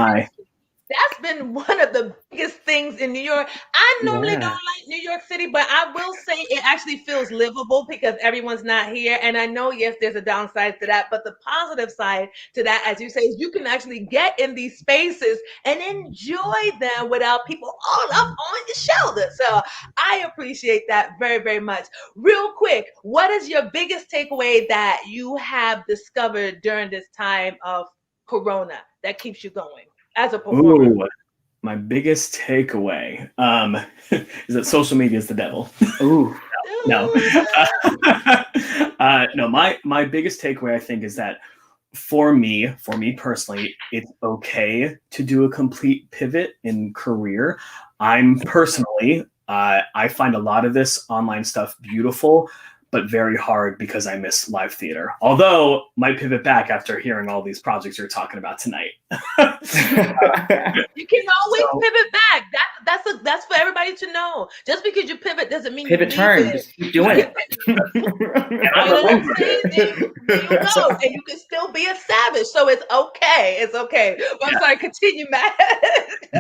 S1: That's been one of the biggest things in New York. I normally don't like New York City, but I will say it actually feels livable because everyone's not here. And I know, yes, there's a downside to that, but the positive side to that, as you say, is you can actually get in these spaces and enjoy them without people all up on your shoulder. So I appreciate that very, very much. Real quick, what is your biggest takeaway that you have discovered during this time of Corona that keeps you going as a performer?
S3: My biggest takeaway is that social media is the devil.
S2: Ooh.
S3: No. No, my biggest takeaway, I think, is that for me personally, it's okay to do a complete pivot in career. I'm personally, I find a lot of this online stuff beautiful, but very hard because I miss live theater. Although might pivot back after hearing all these projects you're talking about tonight.
S1: You can always pivot back. That's for everybody to know. Just because you pivot doesn't mean
S2: pivot
S1: you
S2: turn.
S1: It.
S2: Just keep doing it.
S1: You know what I'm saying? There you go. And you can still be a savage. So it's okay. It's okay. But I'm sorry, continue, Matt.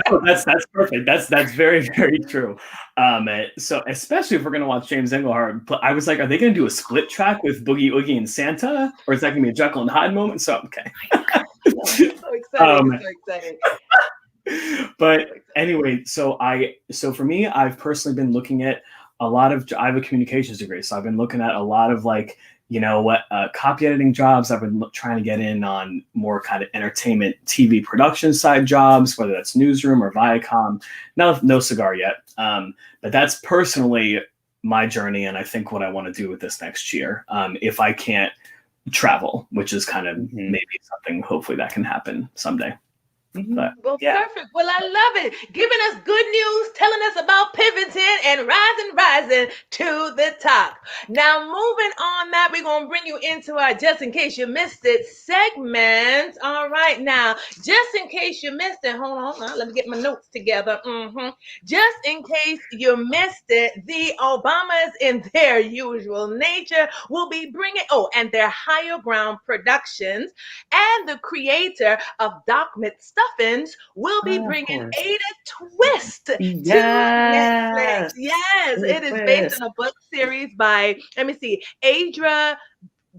S3: No, that's perfect. That's very, very true. So especially if we're gonna watch James Englehart, I was like, are they gonna do a split track with Boogie Oogie and Santa, or is that gonna be a Jekyll and Hyde moment? So okay.
S1: So exciting. So exciting.
S3: But anyway, so for me, I've personally been looking at a lot of. I have a communications degree, so I've been looking at a lot of like, copy editing jobs. I've been trying to get in on more kind of entertainment TV production side jobs, whether that's newsroom or Viacom. No cigar yet, but that's personally my journey, and I think what I want to do with this next year, if I can't travel, which is kind of maybe something. Hopefully that can happen someday. But,
S1: well, perfect. Well, I love it. Giving us good news, telling us about pivoting and rising to the top. Now, moving on, Matt, we're going to bring you into our Just In Case You Missed It segment. All right. Now, just in case you missed it, hold on. Let me get my notes together. Just in case you missed it, the Obamas, in their usual nature, will be bringing, and their Higher Ground Productions, and the creator of Doc McStuffins will be bringing Ada Twist to Netflix. Yes, it is based on a book series by, Adra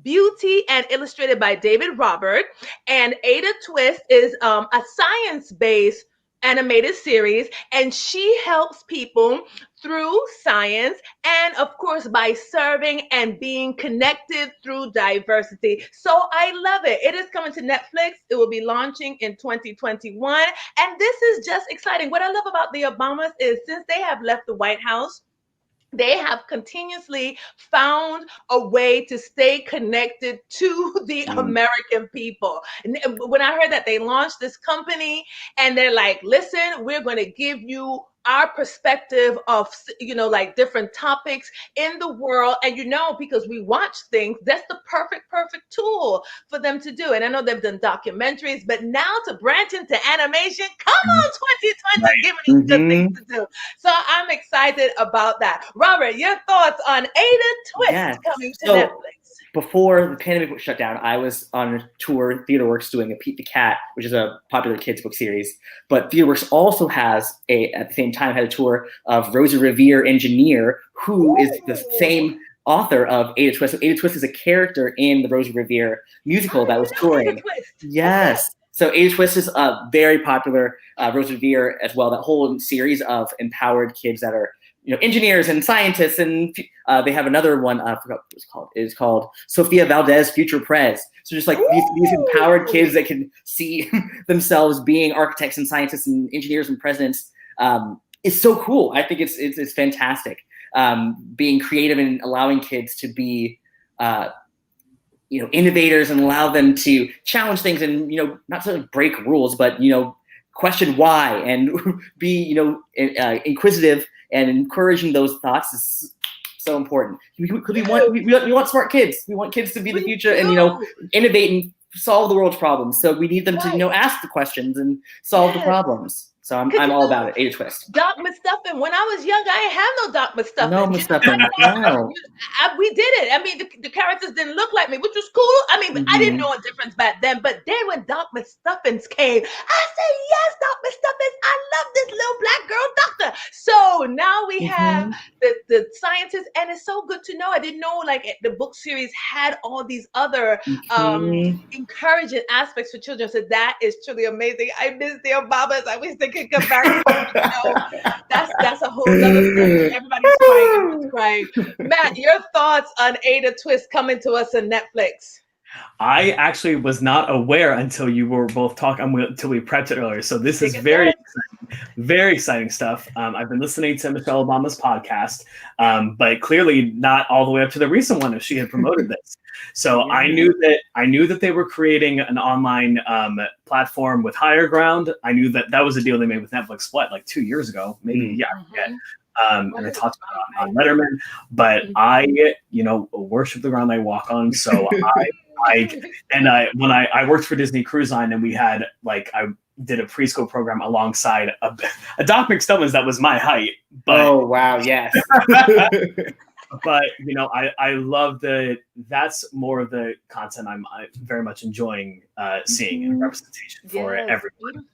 S1: Beauty and illustrated by David Robert. And Ada Twist is a science-based animated series, and she helps people through science and, of course, by serving and being connected through diversity. So I love it. It is coming to Netflix. It will be launching in 2021. And this is just exciting. What I love about the Obamas is since they have left the White House, they have continuously found a way to stay connected to the American people. And when I heard that they launched this company and they're like, listen, we're going to give you our perspective of, like different topics in the world. And, because we watch things, that's the perfect tool for them to do. And I know they've done documentaries, but now to branch into animation, come on, 2020, giving us good things to do. So I'm excited about that. Robert, your thoughts on Ada Twist coming to Netflix?
S2: Before the pandemic shut down, I was on a tour, TheaterWorks, doing a Pete the Cat, which is a popular kids book series. But TheaterWorks also has at the same time had a tour of Rosa Revere Engineer, who is the same author of Ada Twist. So Ada Twist is a character in the Rosa Revere musical that was touring. Yes. Okay. So Ada Twist is a very popular Rosa Revere as well. That whole series of empowered kids that are engineers and scientists, and they have another one. I forgot what it's called. It's called Sofia Valdez Future Prez. So just like these empowered kids that can see themselves being architects and scientists and engineers and presidents. It's so cool. I think it's fantastic. Being creative and allowing kids to be, innovators and allow them to challenge things and not to break rules, but question why and be inquisitive. And encouraging those thoughts is so important. We want smart kids. We want kids to be the future and innovate and solve the world's problems. So we need them to ask the questions and solve the problems. So I'm all about it. Ada Twist.
S1: Doc McStuffin. When I was young, I ain't have no Doc McStuffin.
S2: No McStuffin. No.
S1: We did it. I mean, the characters didn't look like me, which was cool. I mean, I didn't know a difference back then. But then when Doc McStuffins came, I said, yes, Doc McStuffins. I love this little black girl doctor. So now we have the scientists, and it's so good to know. I didn't know like the book series had all these other encouraging aspects for children. So that is truly amazing. I miss the Obamas. I wish they could come back. That's a whole other thing. Everybody's crying. Matt, your thoughts on Ada Twist coming to us on Netflix?
S3: I actually was not aware until you were both talking, until we prepped it earlier. So this is very exciting stuff. I've been listening to Michelle Obama's podcast, but clearly not all the way up to the recent one if she had promoted this. So I knew that they were creating an online platform with Higher Ground. I knew that was a deal they made with Netflix, like 2 years ago, maybe. And I talked about it on Letterman, but I, worship the ground I walk on. So when I worked for Disney Cruise Line, and we had I did a preschool program alongside a Doc McStubbins that was my height. But,
S2: oh wow, yes.
S3: But I love that's more of the content I'm very much enjoying seeing and representation for everyone.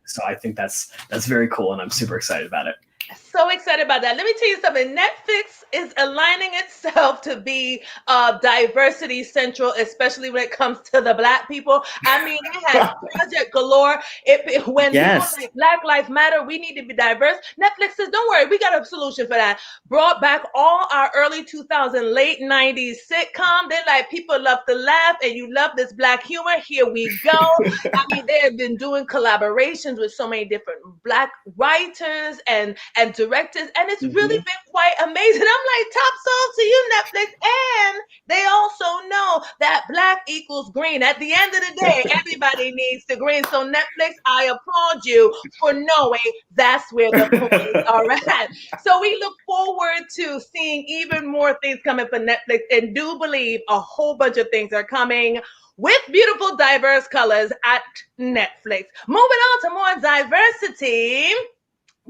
S3: So I think that's very cool, and I'm super excited about it.
S1: So excited about that. Let me tell you something. Netflix is aligning itself to be diversity central, especially when it comes to the Black people. I mean, they had Project Galore. When people like Black Lives Matter, we need to be diverse. Netflix says, don't worry, we got a solution for that. Brought back all our early 2000s, late 90s sitcom. They're like, people love to laugh, and you love this Black humor. Here we go. I mean, they have been doing collaborations with so many different Black writers and directors, and it's really been quite amazing. I'm like, top sold to you, Netflix. And they also know that Black equals green. At the end of the day, everybody needs the green. So Netflix, I applaud you for knowing that's where the points are at. So we look forward to seeing even more things coming for Netflix, and do believe a whole bunch of things are coming with beautiful, diverse colors at Netflix. Moving on to more diversity.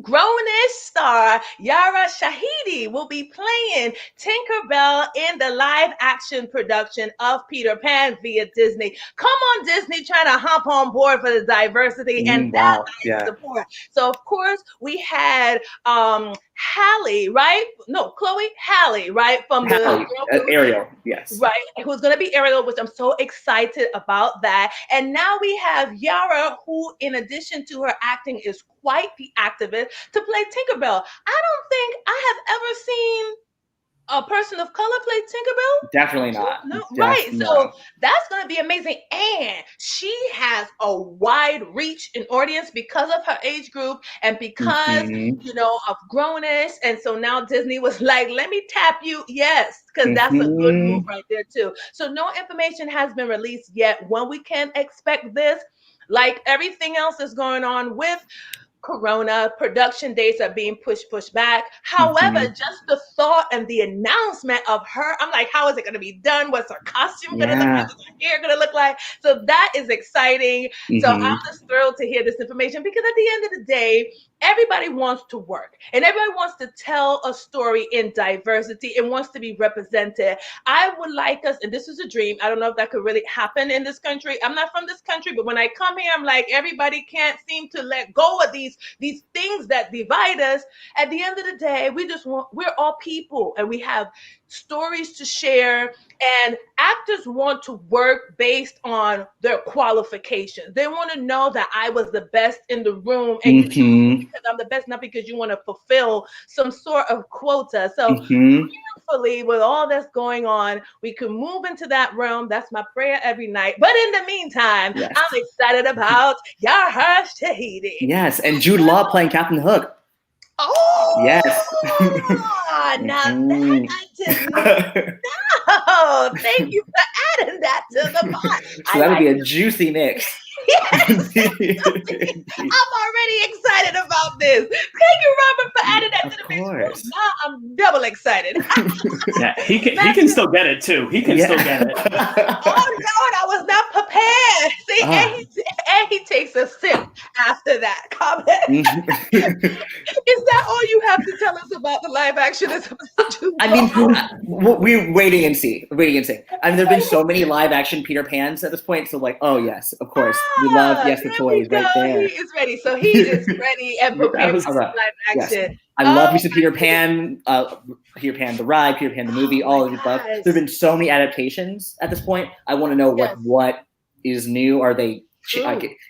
S1: Grownish star Yara Shahidi will be playing Tinkerbell in the live action production of Peter Pan via Disney. Come on, Disney, trying to hop on board for the diversity, and that I support. So, of course, we had Halle, right? No, Halle, right? From the
S2: Ariel, yes.
S1: Right, who's going to be Ariel, which I'm so excited about that. And now we have Yara, who, in addition to her acting, is quite the activist, to play Tinkerbell. I don't think I have ever seen a person of color play Tinkerbell?
S2: Definitely not.
S1: No, right. So that's going to be amazing. And she has a wide reach in audience because of her age group, and because, of grownish. And so now Disney was like, let me tap you. Yes, because that's a good move right there too. So no information has been released yet when we can expect this. Like everything else that's going on with Corona, production dates are being pushed back. However, just the thought and the announcement of her, I'm like, how is it going to be done? What's her costume going to look like? What's her hair going to look like? So that is exciting. So I'm just thrilled to hear this information, because at the end of the day, everybody wants to work, and everybody wants to tell a story in diversity and wants to be represented. I would like us, and this is a dream, I don't know if that could really happen in this country. I'm not from this country, but when I come here, I'm like, everybody can't seem to let go of these things that divide us. At the end of the day, we're all people, and we have stories to share, and actors want to work based on their qualifications. They want to know that I was the best in the room, and because I'm the best, not because you want to fulfill some sort of quota. So hopefully, with all that's going on, we can move into that realm. That's my prayer every night. But in the meantime, I'm excited about Yara Shahidi.
S2: Yes, and Jude Law playing Captain Hook.
S1: Oh,
S2: yes.
S1: Now that I didn't know. Thank you for adding that to the pot.
S2: So that would be a juicy mix.
S1: Yes. I'm already excited about this. Thank you, Robert, for adding that to the mix. Now I'm double excited.
S3: He can still get it too. He can still get it.
S1: Oh Lord, I was not prepared. See, and he takes a sip after that comment. Is that all you have to tell us about the live action?
S2: I mean, we're waiting and see. I mean, there've been so many live action Peter Pans at this point. So like, oh yes, of course. We love the toys right there.
S1: He is ready. So he is ready and prepared for live action.
S2: Yes. I love me some Peter Pan, Peter Pan the ride, Peter Pan the movie, all of the above. There've been so many adaptations at this point. I want to know what is new. Are they?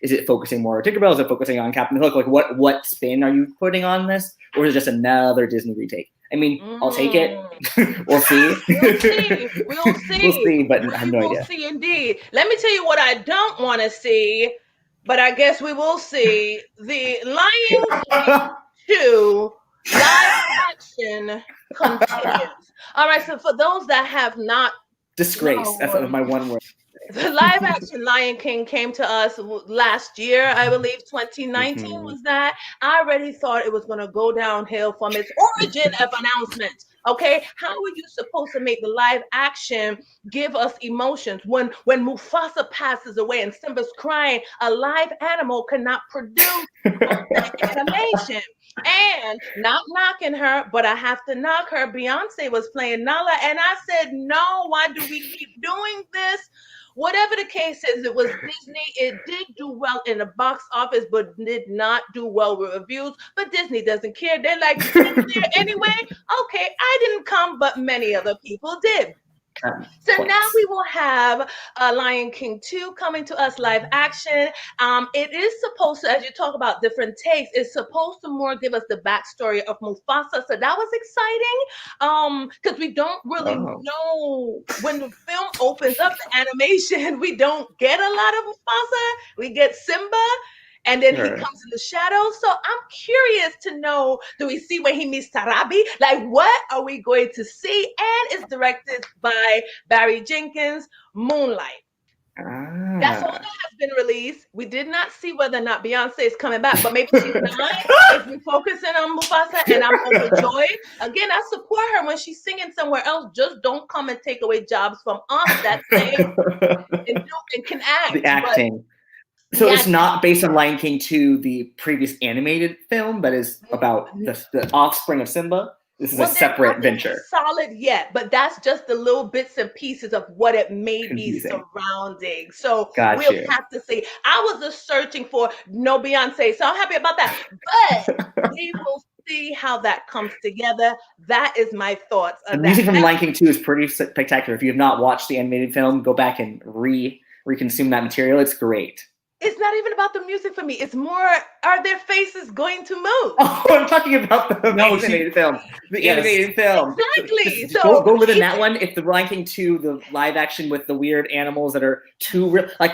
S2: Is it focusing more on Tinkerbell? Is it focusing on Captain Hook? Like what spin are you putting on this, or is it just another Disney retake? I mean, I'll take it. We'll see.
S1: We'll see. We'll see.
S2: We'll see, but I have no idea.
S1: We'll see indeed. Let me tell you what I don't want to see, but I guess we will see. The Lion King 2 live action continues. All right, so for those that have not
S2: disgrace, that's my one word.
S1: The live action Lion King came to us last year, I believe 2019 was that. I already thought it was going to go downhill from its origin of announcement. Okay, how are you supposed to make the live action give us emotions when Mufasa passes away and Simba's crying? A live animal cannot produce animation. And not knocking her, but I have to knock her. Beyonce was playing Nala, and I said, no, why do we keep doing this? Whatever the case is, it was Disney. It did do well in the box office, but did not do well with reviews. But Disney doesn't care. They're like, there anyway. Okay, I didn't come, but many other people did. So now we will have Lion King 2 coming to us live action. It is supposed to, as you talk about different takes, it's supposed to more give us the backstory of Mufasa. So that was exciting because we don't really know when the film opens up the animation. We don't get a lot of Mufasa. We get Simba. And then he comes in the shadows. So I'm curious to know, do we see when he meets Tarabi? Like, what are we going to see? And it's directed by Barry Jenkins, Moonlight. That's all that has been released. We did not see whether or not Beyonce is coming back, but maybe she's not. If we're focusing on Mufasa, and I'm overjoyed. Again, I support her when she's singing somewhere else. Just don't come and take away jobs from us that sing and can act.
S2: The acting. So it's not based on Lion King 2, the previous animated film, but is about the offspring of Simba. This is a separate venture.
S1: Solid yet, but that's just the little bits and pieces of what it may be surrounding. So we'll have to see. I was just searching for no Beyonce, so I'm happy about that. But we will see how that comes together. That is my thoughts on that.
S2: The music from Lion King 2 is pretty spectacular. If you have not watched the animated film, go back and reconsume that material. It's great.
S1: It's not even about the music for me. It's more, are their faces going to move?
S2: Oh, I'm talking about the animated film. The animated film.
S1: Exactly.
S2: So go live in that one. If the Lion King 2, the live action with the weird animals that are too real, like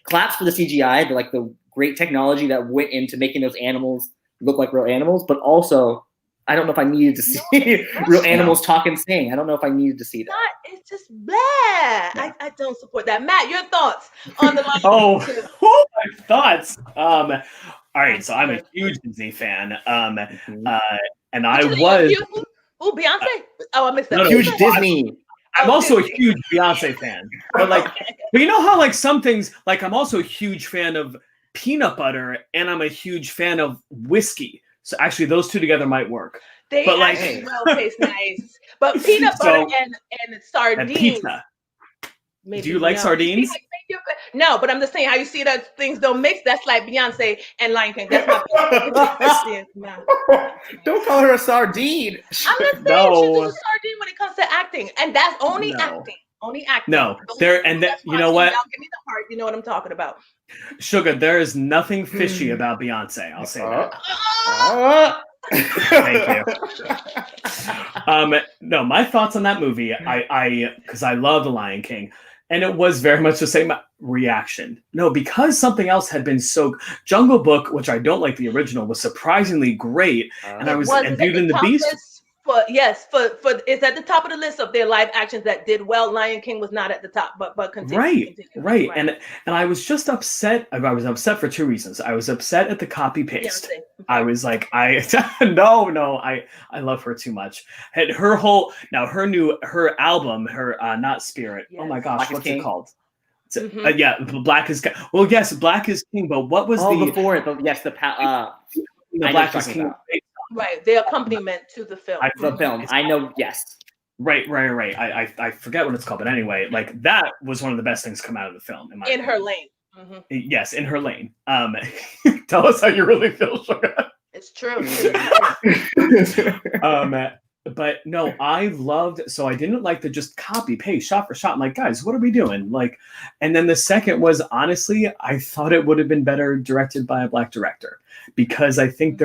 S2: claps for the CGI, the great technology that went into making those animals look like real animals, but also I don't know if I needed to see real animals talk and sing. I don't know if I needed to see that.
S1: It's just bad. Yeah. I don't support that. Matt, your thoughts on the Lion King 2?
S3: My thoughts. All right, so I'm a huge Disney fan. And I was.
S1: Oh, Beyonce? I missed that.
S2: Huge Disney.
S3: I'm also a huge Beyonce fan. But you know how some things, I'm also a huge fan of peanut butter, and I'm a huge fan of whiskey. So actually, those two together might work.
S1: They actually taste nice. But peanut butter and sardines.
S3: And pizza. Do you like sardines?
S1: No, but I'm just saying how you see that things don't mix. That's like Beyonce and Lion King. That's my
S2: Don't call her a sardine.
S1: I'm just saying she's a sardine when it comes to acting, and that's only acting. Only acting.
S3: No, you know what?
S1: Give me the heart. You know what I'm talking about.
S3: Shuga, there is nothing fishy about Beyonce. I'll say that. Thank you. No, my thoughts on that movie. Because I love The Lion King, and it was very much the same reaction. No, because something else had been so. Jungle Book, which I don't like the original, was surprisingly great, and I was and Beauty and the Beast.
S1: It's at the top of the list of their live actions that did well. Lion King was not at the top, but continue.
S3: Right. And I was just upset. I was upset for two reasons. I was upset at the copy paste. I was like, no, I love her too much. And her album, not Spirit. Yes. Oh my gosh, what's it called? Black is well, yes, Black is King. But what was
S2: before it? The
S3: Black is King.
S1: Right, the accompaniment to the film.
S2: The film, I know, yes.
S3: Right. I forget what it's called, but anyway, that was one of the best things come out of the film.
S1: In her lane.
S3: Mm-hmm. Yes, in her lane. Tell us how you really feel, Shuga.
S1: It's true.
S3: But no, I loved, so I didn't like the just copy paste shot for shot. I'm like, guys, what are we doing? Like, and then the second was, honestly, I thought it would have been better directed by a Black director, because I think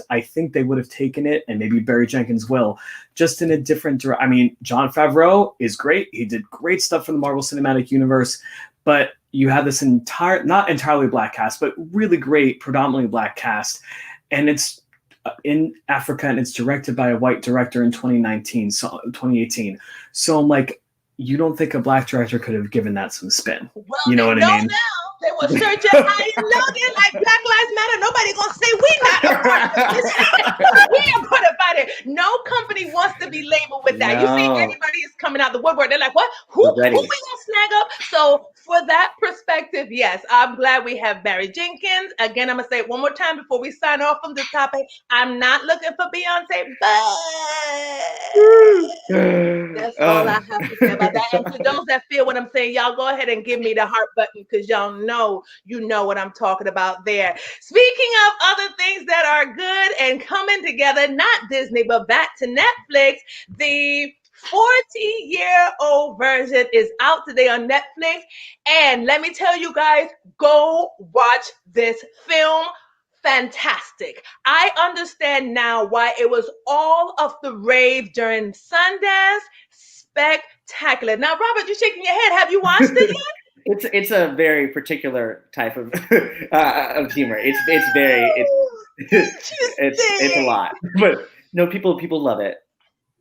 S3: I think they would have taken it, and maybe Barry Jenkins will, just in a different direction. I mean, Jon Favreau is great. He did great stuff for the Marvel Cinematic Universe, but you have this not entirely Black cast, but really great, predominantly Black cast. And it's in Africa, and it's directed by a white director in 2019, so 2018. So I'm like, you don't think a Black director could have given that some spin?
S1: Well,
S3: you know what I mean?
S1: Now they will search it high and low. They're like, Black Lives Matter. Nobody gonna say we not a part of this. We are gonna fight it. No company wants to be labeled with that. No. You see, everybody is coming out the woodwork. They're like, what? Who we gonna snag up? So for that perspective, yes, I'm glad we have Barry Jenkins. Again, I'm gonna say it one more time before we sign off from this topic. I'm not looking for Beyonce, but that's all I have to say about that. And to those that feel what I'm saying, y'all go ahead and give me the heart button, because y'all know what I'm talking about there. Speaking of other things that are good and coming together, not Disney, but back to Netflix, the 40-year-old version is out today on Netflix. And let me tell you guys, go watch this film. Fantastic. I understand now why it was all of the rave during Sundance. Spectacular. Now, Robert, you're shaking your head. Have you watched it yet?
S2: It's a very particular type of humor. It's a lot, but no, people love it.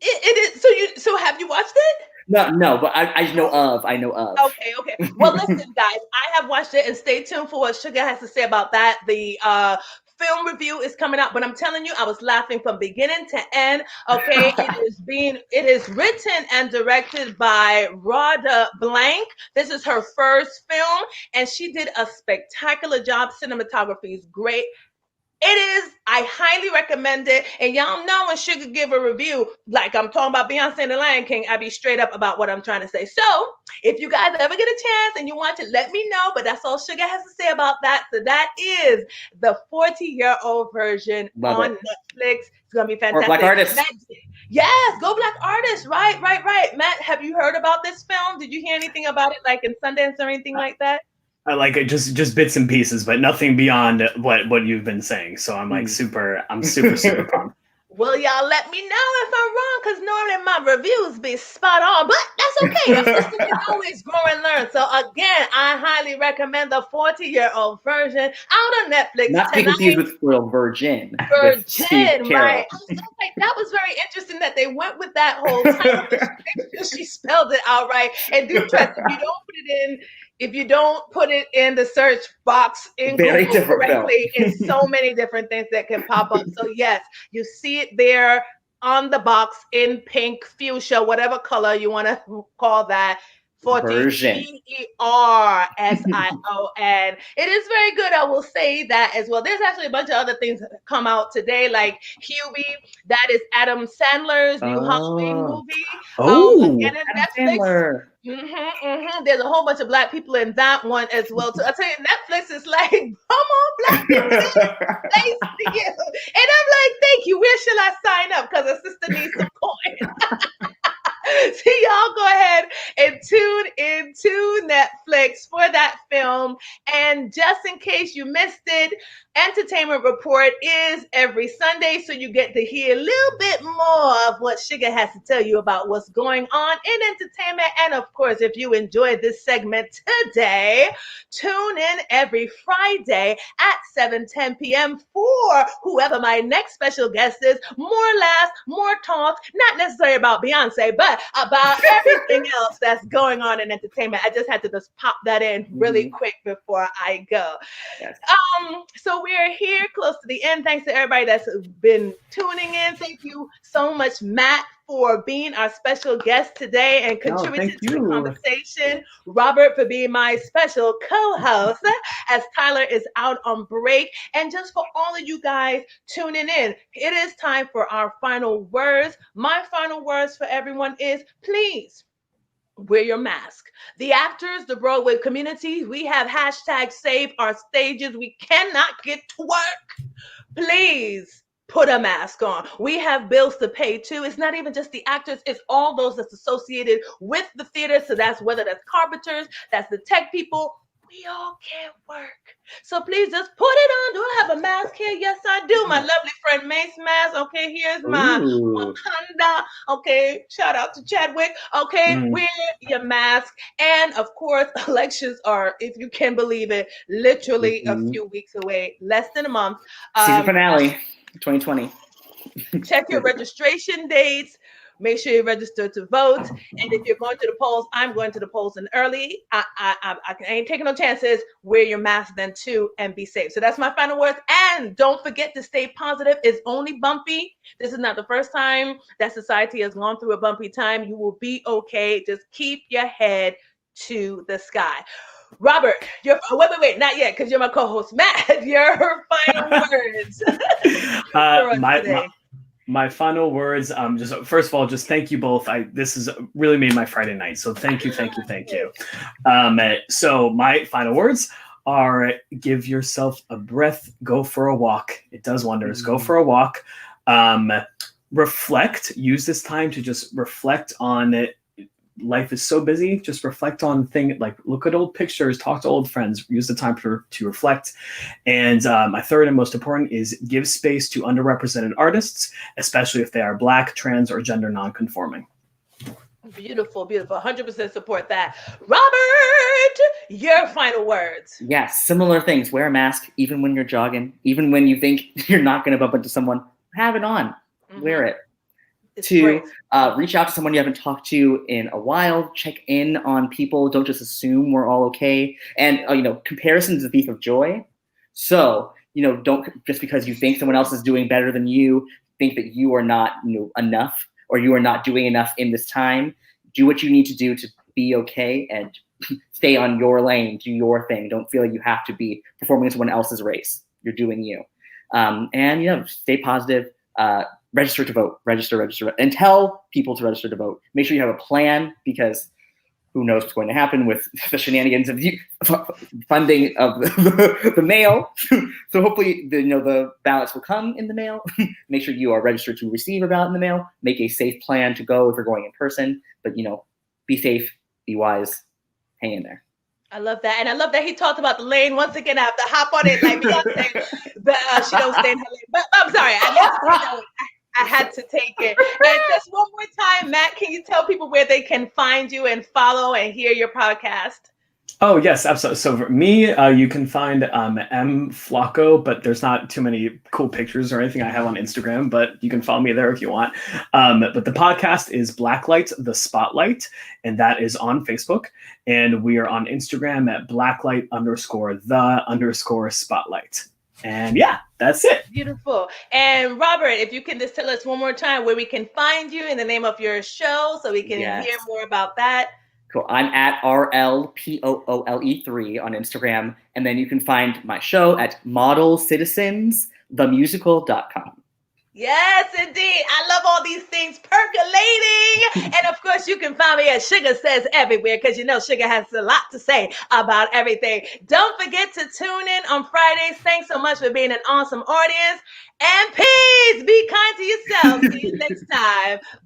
S1: It is. So have you watched it?
S2: No, but I know of.
S1: Okay. Well, listen, guys, I have watched it, and stay tuned for what Shuga has to say about that. The film review is coming out, but I'm telling you, I was laughing from beginning to end. Okay, it is written and directed by Rhoda Blank. This is her first film, and she did a spectacular job. Cinematography is great. It is. I highly recommend it. And y'all know when Shuga give a review, like I'm talking about Beyonce and the Lion King, I be straight up about what I'm trying to say. So if you guys ever get a chance and you watch it, let me know. But that's all Shuga has to say about that. So that is the 40-year-old version on Netflix. It's going to be fantastic.
S2: Or Black Artist.
S1: Yes, go Black Artist. Right. Matt, have you heard about this film? Did you hear anything about it, like in Sundance or anything like that?
S3: I like it, just bits and pieces, but nothing beyond what you've been saying. So I'm like super pumped.
S1: Well, y'all let me know if I'm wrong, because normally my reviews be spot on, but that's okay. A sister can always grow and learn. So again, I highly recommend the 40-year-old version out on Netflix.
S2: Not to be confused with Virgin.
S1: Virgin, right? I was like, that was very interesting that they went with that whole title. She spelled it out right. And do trust, if you don't put it in the search box in Google correctly, it's so many different things that can pop up. So yes, you see it there on the box in pink, fuchsia, whatever color you want to call that. 40 Version. Version. It is very good. I will say that as well. There's actually a bunch of other things that come out today, like Hubie. That is Adam Sandler's new Halloween movie. Again, in Netflix. There's a whole bunch of Black people in that one as well. So I tell you, Netflix is like, come on, Black people, thanks to you. And I'm like, thank you. Where shall I sign up? Because a sister needs some coin. So y'all go ahead and tune into Netflix for that film. And just in case you missed it, Entertainment Report is every Sunday, so you get to hear a little bit more of what Shuga has to tell you about what's going on in entertainment. And of course, if you enjoyed this segment today, tune in every Friday at 7:10 p.m. for whoever my next special guest is. More laughs, more talks, not necessarily about Beyonce, but about everything else that's going on in entertainment. I just had to just pop that in really quick before I go. Yes. So we are here close to the end. Thanks to everybody that's been tuning in. Thank you so much, Matt, for being our special guest today and contributing to the conversation. Robert, for being my special co-host as Tyler is out on break. And just for all of you guys tuning in, it is time for our final words. My final words for everyone is, please wear your mask. The actors, the Broadway community, we have hashtag save our stages. We cannot get to work. Please put a mask on. We have bills to pay too. It's not even just the actors, it's all those that's associated with the theater. So that's whether that's carpenters, that's the tech people. We all can't work. So please just put it on. Do I have a mask here? Yes, I do. My lovely friend Mace mask. Okay, here's my Wakanda. Okay, shout out to Chadwick. Okay, wear your mask. And of course, elections are, if you can believe it, literally a few weeks away, less than a month.
S2: Season finale, 2020.
S1: Check your registration dates. Make sure you register to vote. And if you're going to the polls, I'm going to the polls in early. I ain't taking no chances. Wear your mask then too and be safe. So that's my final words. And don't forget to stay positive. It's only bumpy. This is not the first time that society has gone through a bumpy time. You will be okay. Just keep your head to the sky. Robert, wait, not yet, because you're my co-host. Matt, your final words.
S3: My final words, just first of all, just thank you both. This has really made my Friday night. So thank you. So my final words are: give yourself a breath, go for a walk. It does wonders. Go for a walk. Reflect. Use this time to just reflect on it. Life is so busy. Just reflect on things, like look at old pictures, talk to old friends, use the time to reflect. And my third and most important is give space to underrepresented artists, especially if they are Black, trans, or gender nonconforming.
S1: Beautiful. 100% support that. Robert, your final words.
S2: Yes, similar things. Wear a mask even when you're jogging, even when you think you're not going to bump into someone. Have it on. Wear it. To reach out to someone you haven't talked to in a while. Check in on people. Don't just assume we're all okay. And comparison is the thief of joy. So don't, just because you think someone else is doing better than you, think that you are not enough, or you are not doing enough in this time. Do what you need to do to be okay, and stay on your lane. Do your thing. Don't feel like you have to be performing in someone else's race. You're doing you. And stay positive. Register to vote. Register, and tell people to register to vote. Make sure you have a plan, because who knows what's going to happen with the shenanigans of funding of the mail. So hopefully the ballots will come in the mail. Make sure you are registered to receive a ballot in the mail. Make a safe plan to go if you're going in person. But be safe, be wise, hang in there.
S1: I love that. And I love that he talked about the lane. Once again, I have to hop on it like Beyonce, but she don't stay in her lane. But I'm sorry, I had to take it. And just one more time, Matt, can you tell people where they can find you and follow and hear your podcast?
S3: Oh, yes, absolutely. So for me, you can find M Flacco, but there's not too many cool pictures or anything I have on Instagram, but you can follow me there if you want. But the podcast is Blacklight the Spotlight, and that is on Facebook. And we are on Instagram at Blacklight_the_spotlight. And yeah, that's it.
S1: Beautiful. And Robert, if you can just tell us one more time where we can find you and the name of your show, so we can hear more about that.
S2: Cool. I'm at RLPOOLE3 on Instagram. And then you can find my show at modelcitizensthemusical.com.
S1: Yes, indeed. I love all these things percolating. And of course, you can find me at Shuga Says Everywhere, because Shuga has a lot to say about everything. Don't forget to tune in on Fridays. Thanks so much for being an awesome audience. And peace. Be kind to yourself. See you next time. Bye.